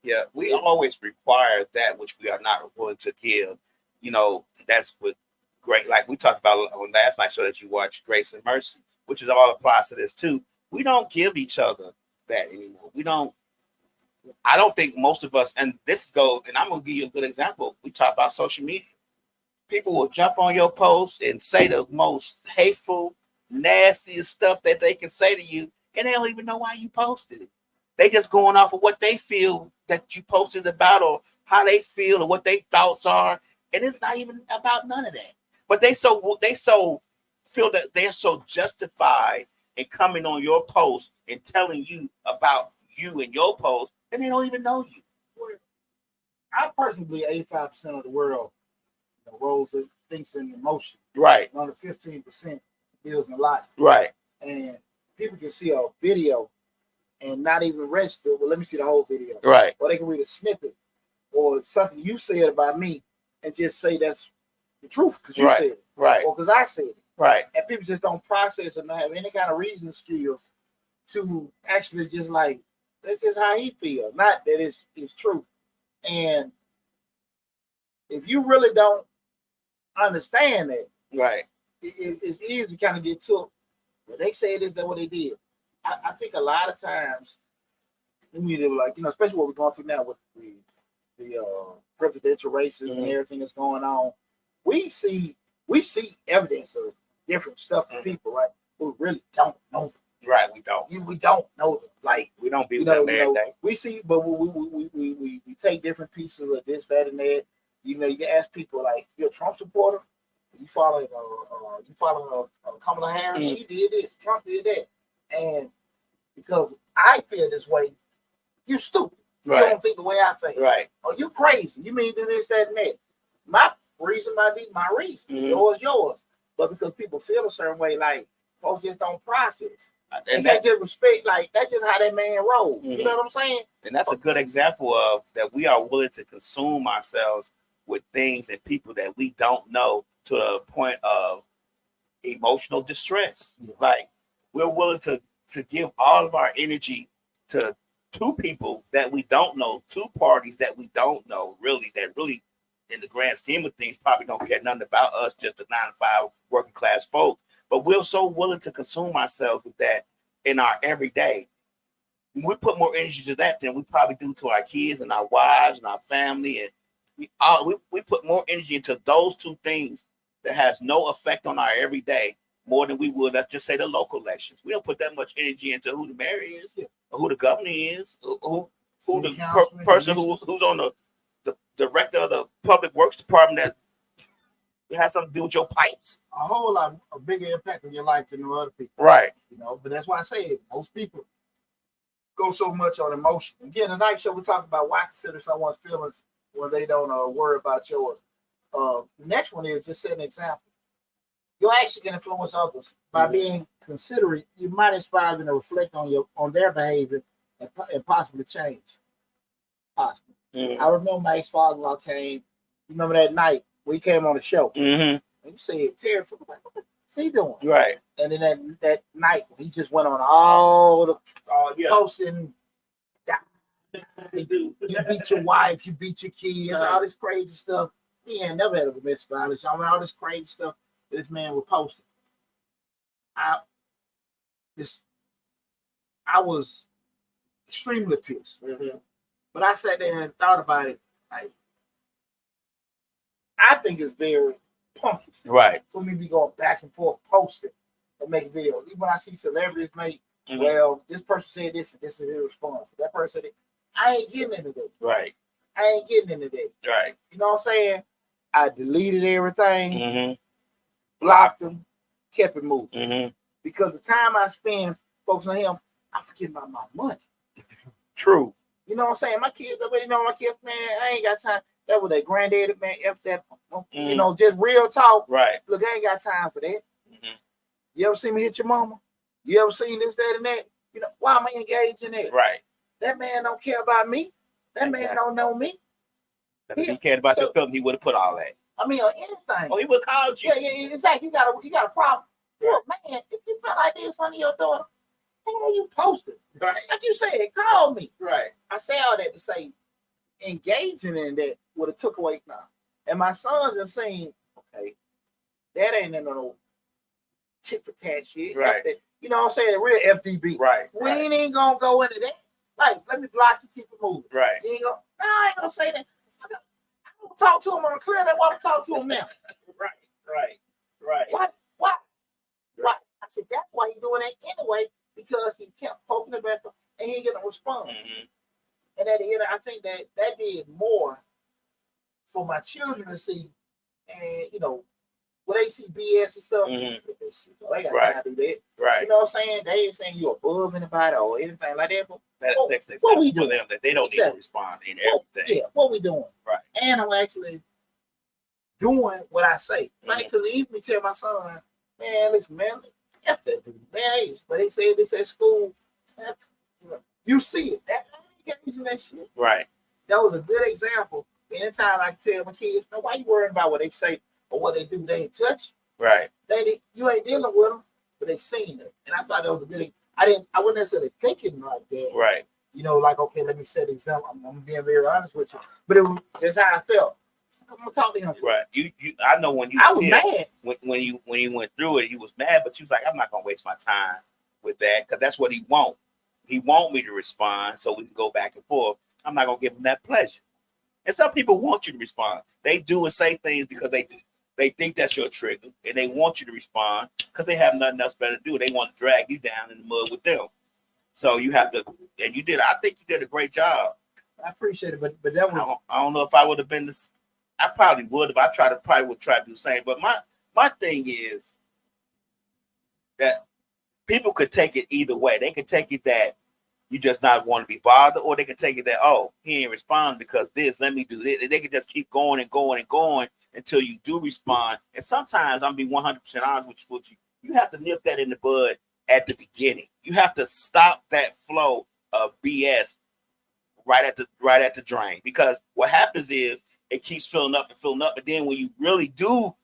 Yeah, we always require that which we are not willing to give. You know, that's what great, like we talked about on last night, so that you watch Grace and Mercy, which is all applies to this too. We don't give each other that anymore. I don't think most of us, and this goes, and I'm going to give you a good example. We talk about social media. People will jump on your post and say the most hateful, nastiest stuff that they can say to you, and they don't even know why you posted it. They just going off of what they feel that you posted about, or how they feel, or what their thoughts are, and it's not even about none of that. But they so feel that they're so justified in coming on your post and telling you about you and your post, and they don't even know you. Well, I personally believe 85% of the world rolls and thinks in emotion. Right. Another 15% deals in logic. Right. And people can see a video and not even register. Well, let me see the whole video. Right. Or they can read a snippet or something you said about me and just say that's the truth because you said it. Right. Or because I said it. Right. And people just don't process and have any kind of reasoning skills to actually just like, that's just how he feels. Not that it's true. And if you really don't understand that, right, it's easy to kind of get took. But they say it is that what they did. I think a lot of times, like, you know, especially what we're going through now with the presidential races and everything that's going on, we see evidence of different stuff from people, right? Who really don't know them. Right, we don't. We don't know them. Like, we don't be with them every day. We see, but we take different pieces of this, that, and that. You know, you can ask people like, you're a Trump supporter. You following Kamala Harris? She did this. Trump did that. And because I feel this way, you stupid. You don't think the way I think. Right. Or you crazy. You mean do this, that, and that. My reason might be my reason. Yours. But because people feel a certain way, like folks just don't process. And they just respect, like that's just how that man rolls. You know what I'm saying? And that's a good example of that we are willing to consume ourselves with things and people that we don't know to a point of emotional distress. Like we're willing to give all of our energy to two people that we don't know, two parties that we don't know, really, that really, in the grand scheme of things, probably don't care nothing about us, just a 9-to-5 working class folk. But we're so willing to consume ourselves with that in our everyday. We put more energy to that than we probably do to our kids and our wives and our family. And we put more energy into those two things that has no effect on our everyday more than we would, let's just say, the local elections. We don't put that much energy into who the mayor is, or who the governor is, who the person who's on the director of the public works department that has something to do with your pipes. A whole lot of bigger impact on your life than other people. Right. You know, but that's why I say most people go so much on emotion. Again, tonight show we talk about why consider someone's feelings when they don't worry about yours. The next one is just set an example. Your action can influence others by being considerate. You might inspire them to reflect on their behavior and possibly change. Possibly. I remember my ex-father-in-law came. You remember that night we came on the show. And you said, Terry, what's he doing? Right. And then that night he just went on all the posting You beat your wife, you beat your kids, all this crazy stuff. He ain't never had a domestic violence. I mean, all this crazy stuff that this man was posting. I was extremely pissed. Mm-hmm. But I sat there and thought about it. Like, I think it's very punky for me to be going back and forth posting and make videos. Even when I see celebrities make, well, this person said this and this is his response. That person said it. I ain't getting into that. Right. I ain't getting into that. Right. You know what I'm saying? I deleted everything, blocked them, kept it moving. Because the time I spend focusing on him, I'm forgetting about my money. True. You know what I'm saying? My kids, everybody know my kids, man, I ain't got time. That was their granddaddy, man, F that. You know, just real talk. Right. Look, I ain't got time for that. You ever seen me hit your mama? You ever seen this, that, and that? You know, why am I engaged in that? Right. That man don't care about me. That man don't know me. If he cared about your film, he would have put all that. I mean, on anything. Oh, he would have called you. Yeah, exactly. You got a problem. Look, man, if you feel like this on your daughter, hell, you posted. Right. Like you said, call me. Right. I say all that to say, engaging in that would have took away now. And my sons have seen, okay, that ain't no tit for tat shit. Right. You know what I'm saying? Real FDB. Right. We ain't gonna go into that. Like, let me block you, keep it moving. Right. You ain't gonna, no, I ain't gonna say that. I don't talk to him on the clear. That's why I'm talking to him now. Right. Why? I said, that's why he's doing that anyway, because he kept poking the back and he didn't get a response. And at the end, I think that did more for my children to see. And, you know, when they see BS and stuff, they got time to do that. Right. You know what I'm saying? They ain't saying you above anybody or anything like that. But that's what we doing? For them, that they don't need to respond in everything. Yeah, what we doing? Right. And I'm actually doing what I say. Like, because even tell my son, man, listen, man, F that dude, man. But they said this at school. You see it. That ain't using that shit. Right. That was a good example. Anytime I tell my kids, no, why you worrying about what they say or what they do? They ain't touch. Right. You ain't dealing with them, but they seen it. And I thought that was a good. I wasn't necessarily thinking like that. Right. You know, like, okay, let me set an example. I'm being very honest with you, but it was just how I felt. I'm gonna talk to him. Right. I know when you. I was mad when you went through it. You was mad, but you was like, I'm not gonna waste my time with that because that's what he want. He want me to respond so we can go back and forth. I'm not gonna give him that pleasure. And some people want you to respond. They do and say things because they think that's your trigger, and they want you to respond because they have nothing else better to do. They want to drag you down in the mud with them. So you have to, and you did. I think you did a great job. I appreciate it, but that was. I don't know if I would have been this. I probably would have. Probably would try to do the same. But my thing is that people could take it either way. They could take it that you just not want to be bothered, or they could take it that, oh, he ain't respond because this. Let me do this. They could just keep going and going and going until you do respond. And sometimes I'm be 100% honest with you. You have to nip that in the bud at the beginning. You have to stop that flow of BS right at the drain, because what happens is it keeps filling up, and then when you really do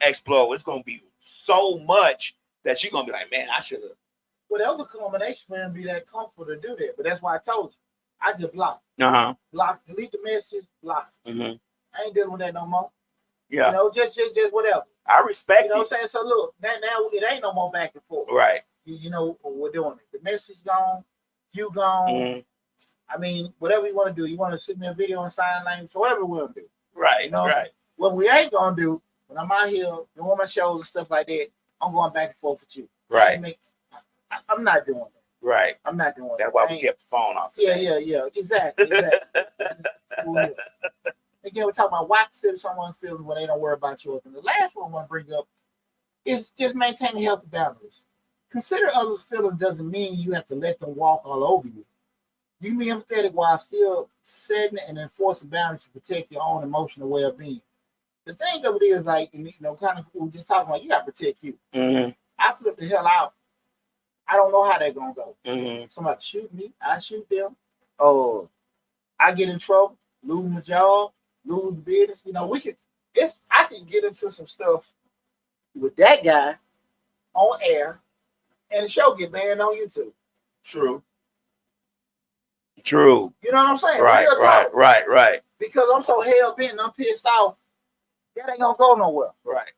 explode, it's going to be so much that you're going to be like, man, I should have. Well, that was a combination for him to be that comfortable to do that, but that's why I told you. I just blocked. Block, delete the message, block. I ain't dealing with that no more. Yeah. You know, just whatever. I respect you know what I'm saying? So look, now it ain't no more back and forth. Right. You know, we're doing it. The message gone, you gone. I mean, whatever you want to do. You want to send me a video in sign language, whatever we want to do. Right. You know right. What we ain't gonna do when I'm out here doing my shows and stuff like that, I'm going back and forth with you. Right. I'm not doing that. Right. I'm not doing that. That's why we kept the phone off. Yeah. Exactly. Again, we're talking about why consider someone's feelings when they don't worry about yours. And the last one I want to bring up is just maintaining healthy boundaries. Consider others' feelings doesn't mean you have to let them walk all over you. You can be empathetic while still setting and enforcing boundaries to protect your own emotional well-being. The thing of it is, like, you know, kind of we were just talking about, you got to protect you. I flip the hell out. I don't know how they're gonna go. Somebody shoot me, I shoot them. I get in trouble, lose my job, lose the business. You know, I can get into some stuff with that guy on air, and the show get banned on YouTube. True. True. You know what I'm saying? Right, Real talk. right. Because I'm so hell bent and I'm pissed off, that ain't gonna go nowhere. Right.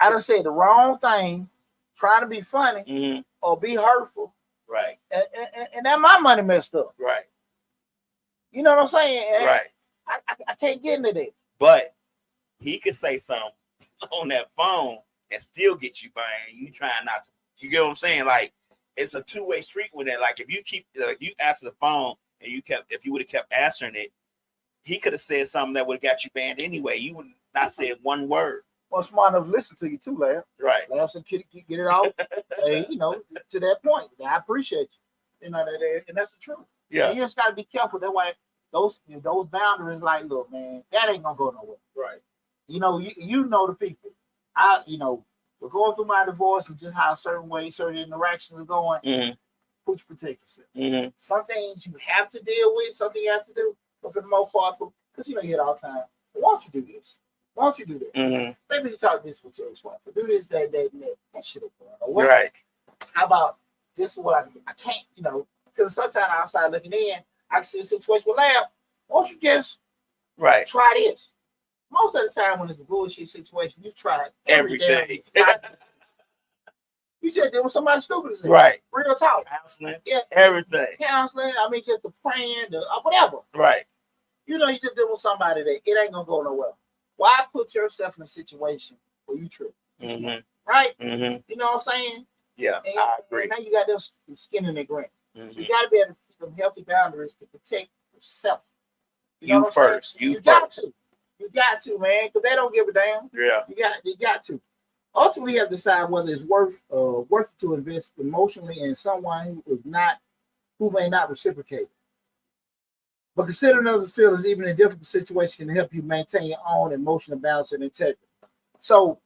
I done said the wrong thing, trying to be funny or be hurtful. Right. And that my money messed up. Right. You know what I'm saying? And right. I can't get into that. But he could say something on that phone and still get you buying. You trying not to. You get what I'm saying? Like, it's a two-way street with that. Like, if you keep, you answer the phone and if you would have kept answering it, he could have said something that would have got you banned anyway. You would not say one word. Well, smart enough to listen to you too, Larry. Right. Larry said, get it out. Hey, you know, to that point. I appreciate you. You know, and that's the truth. Yeah. And you just got to be careful. That way, those boundaries, like, look, man, that ain't gonna go nowhere. Right. You know, you know the people. We're going through my divorce and just how certain interactions are going. Put you protect yourself. Some things you have to deal with, something you have to do, but for the most part, because you hear it all the time. Why don't you do this? Why don't you do that? Maybe you talk this with your ex-wife. Do this, that, and that. That shit ain't going nowhere. Right. How about this is what I can do? I can't, because sometimes outside looking in, I see a situation with Lab. Why don't you just try this? Most of the time when it's a bullshit situation, you've tried everything. You just doing somebody stupid. Right. Real talk. Counseling. Yeah. Everything. Counseling. I mean, just the praying, whatever. Right. You just dealing with somebody that it ain't going to go nowhere. Why put yourself in a situation where you trip? Right? You know what I'm saying? Yeah, and, I agree. And now you got them skin in their grin. So you got to be able to keep them healthy boundaries to protect yourself. You know what I'm first. saying? You got to. You got to, man, because they don't give a damn. Yeah. You got to. Ultimately, you have to decide whether it's worth it to invest emotionally in someone who may not reciprocate. But considering other feelings, even in difficult situations, can help you maintain your own emotional balance and integrity. So,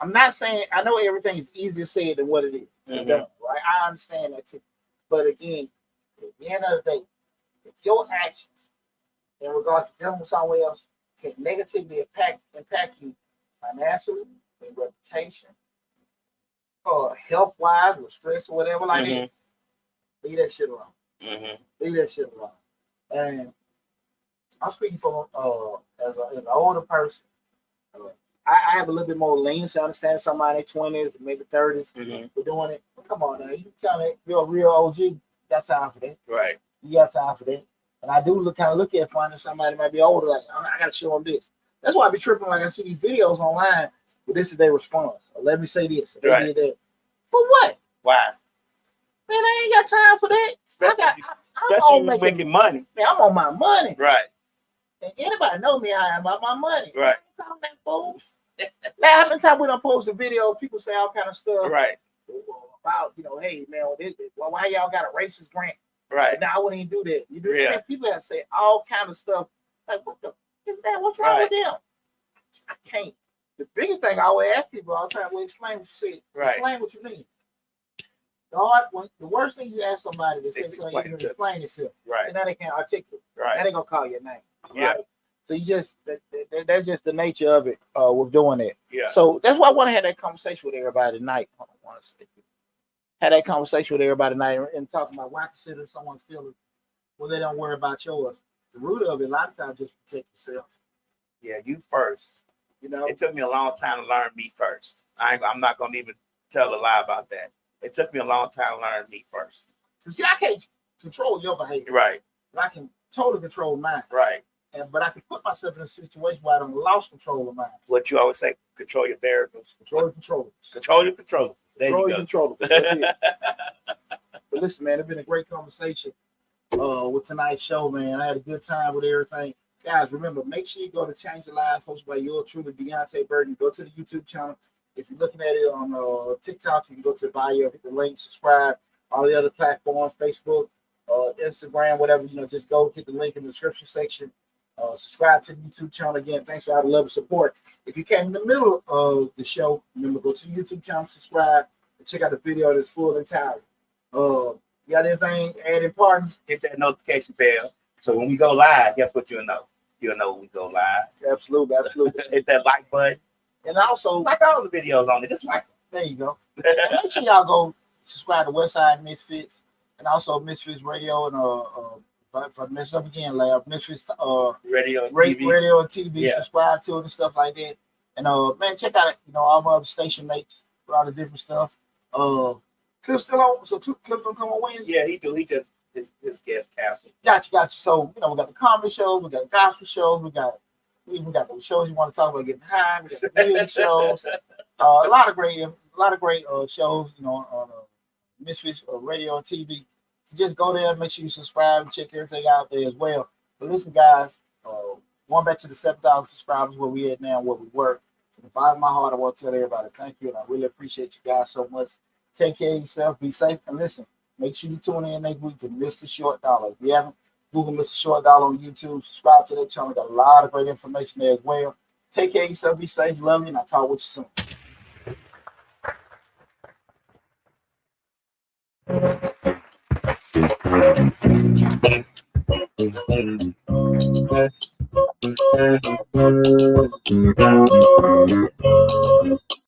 I'm not saying, I know everything is easier said than what it is. Done, right? I understand that too. But again, at the end of the day, if your actions in regards to dealing with someone else can negatively impact you financially, in reputation, or health-wise, with stress or whatever like that, leave that shit alone. Leave that shit alone. And I'm speaking from as an older person. I have a little bit more leniency. I understand somebody in their 20s, maybe 30s, we're doing it. Come on now, you you're a real OG. You got time for that. Right. You got time for that. And I do look at finding somebody might be older, like, I got to show them this. That's why I be tripping. Like, I see these videos online, but this is their response. Or let me say this. They did that. For what? Why? Man, I ain't got time for that. Especially when making money. Man, I'm on my money. Right. And anybody know me, I am about my money. Right. I ain't that fool. Man, how many times we don't post the videos, people say all kind of stuff. Right. About, hey, man, why y'all got a racist grant? Right. Now I wouldn't even do that. You do that. People have to say all kind of stuff. Like, what the is that? What's wrong with them? I can't. The biggest thing I always ask people all the time, explain what you said. Right. Explain what you mean. The worst thing you ask somebody to say something, you can explain yourself. Right. And now they can't articulate. Right. Now they gonna call your name. Yeah. Right? So you just that's just the nature of it with doing it. Yeah. So that's why I want to have that conversation with everybody tonight. I want to have that conversation with everybody tonight and talk about why consider someone's feelings when they don't worry about yours. The root of it, a lot of times, just protect yourself. Yeah, you first. It took me a long time to learn me first. I'm not gonna even tell a lie about that. It took me a long time to learn me first. See, I can't control your behavior. Right. But I can totally control mine. Right. But I can put myself in a situation where I don't lost control of mine. What you always say, control your variables. Control your controllables. Control your controllables. There control you your go. controllables. But listen, man, it's been a great conversation with tonight's show, man. I had a good time with everything. Guys, remember, make sure you go to Change Your Lives, hosted by yours truly, Deonte Burden. Go to the YouTube channel. If you're looking at it on TikTok, you can go to the bio, hit the link, subscribe. All the other platforms, Facebook, Instagram, whatever, just go hit the link in the description section. Subscribe to the YouTube channel. Again, thanks for all the love and support. If you came in the middle of the show, remember, go to the YouTube channel, subscribe, and check out the video that's full and entirely. You got anything add in part? Hit that notification bell. So when we go live, guess what you'll know? You'll know when we go live. Absolutely. Hit that like button. And also, like all the videos on it, just like them. There you go. And make sure y'all go subscribe to Westside Misfits and also Misfits Radio and if I mess up again, like Memphis Radio and radio and TV, Yeah. subscribe to it and stuff like that. And man, check out all my other station mates, a lot of different stuff. Cliff still on, so Cliff don't come on Wednesday. Yeah, he do. He just his guest castle. Gotcha. So we got the comedy shows, we got the gospel shows, we even got the shows you want to talk about getting high. We got the music shows, a lot of great shows, on Misfits radio and TV. So just go there, make sure you subscribe and check everything out there as well. But listen, guys, going back to the 7,000 subscribers where we at now, where we work. From the bottom of my heart, I want to tell everybody thank you, and I really appreciate you guys so much. Take care of yourself, be safe, and listen. Make sure you tune in next week to Mr. Short Dollar. If you haven't, Google Mr. Short Dollar on YouTube. Subscribe to that channel. Got a lot of great information there as well. Take care of yourself. Be safe. Love you. And I'll talk with you soon.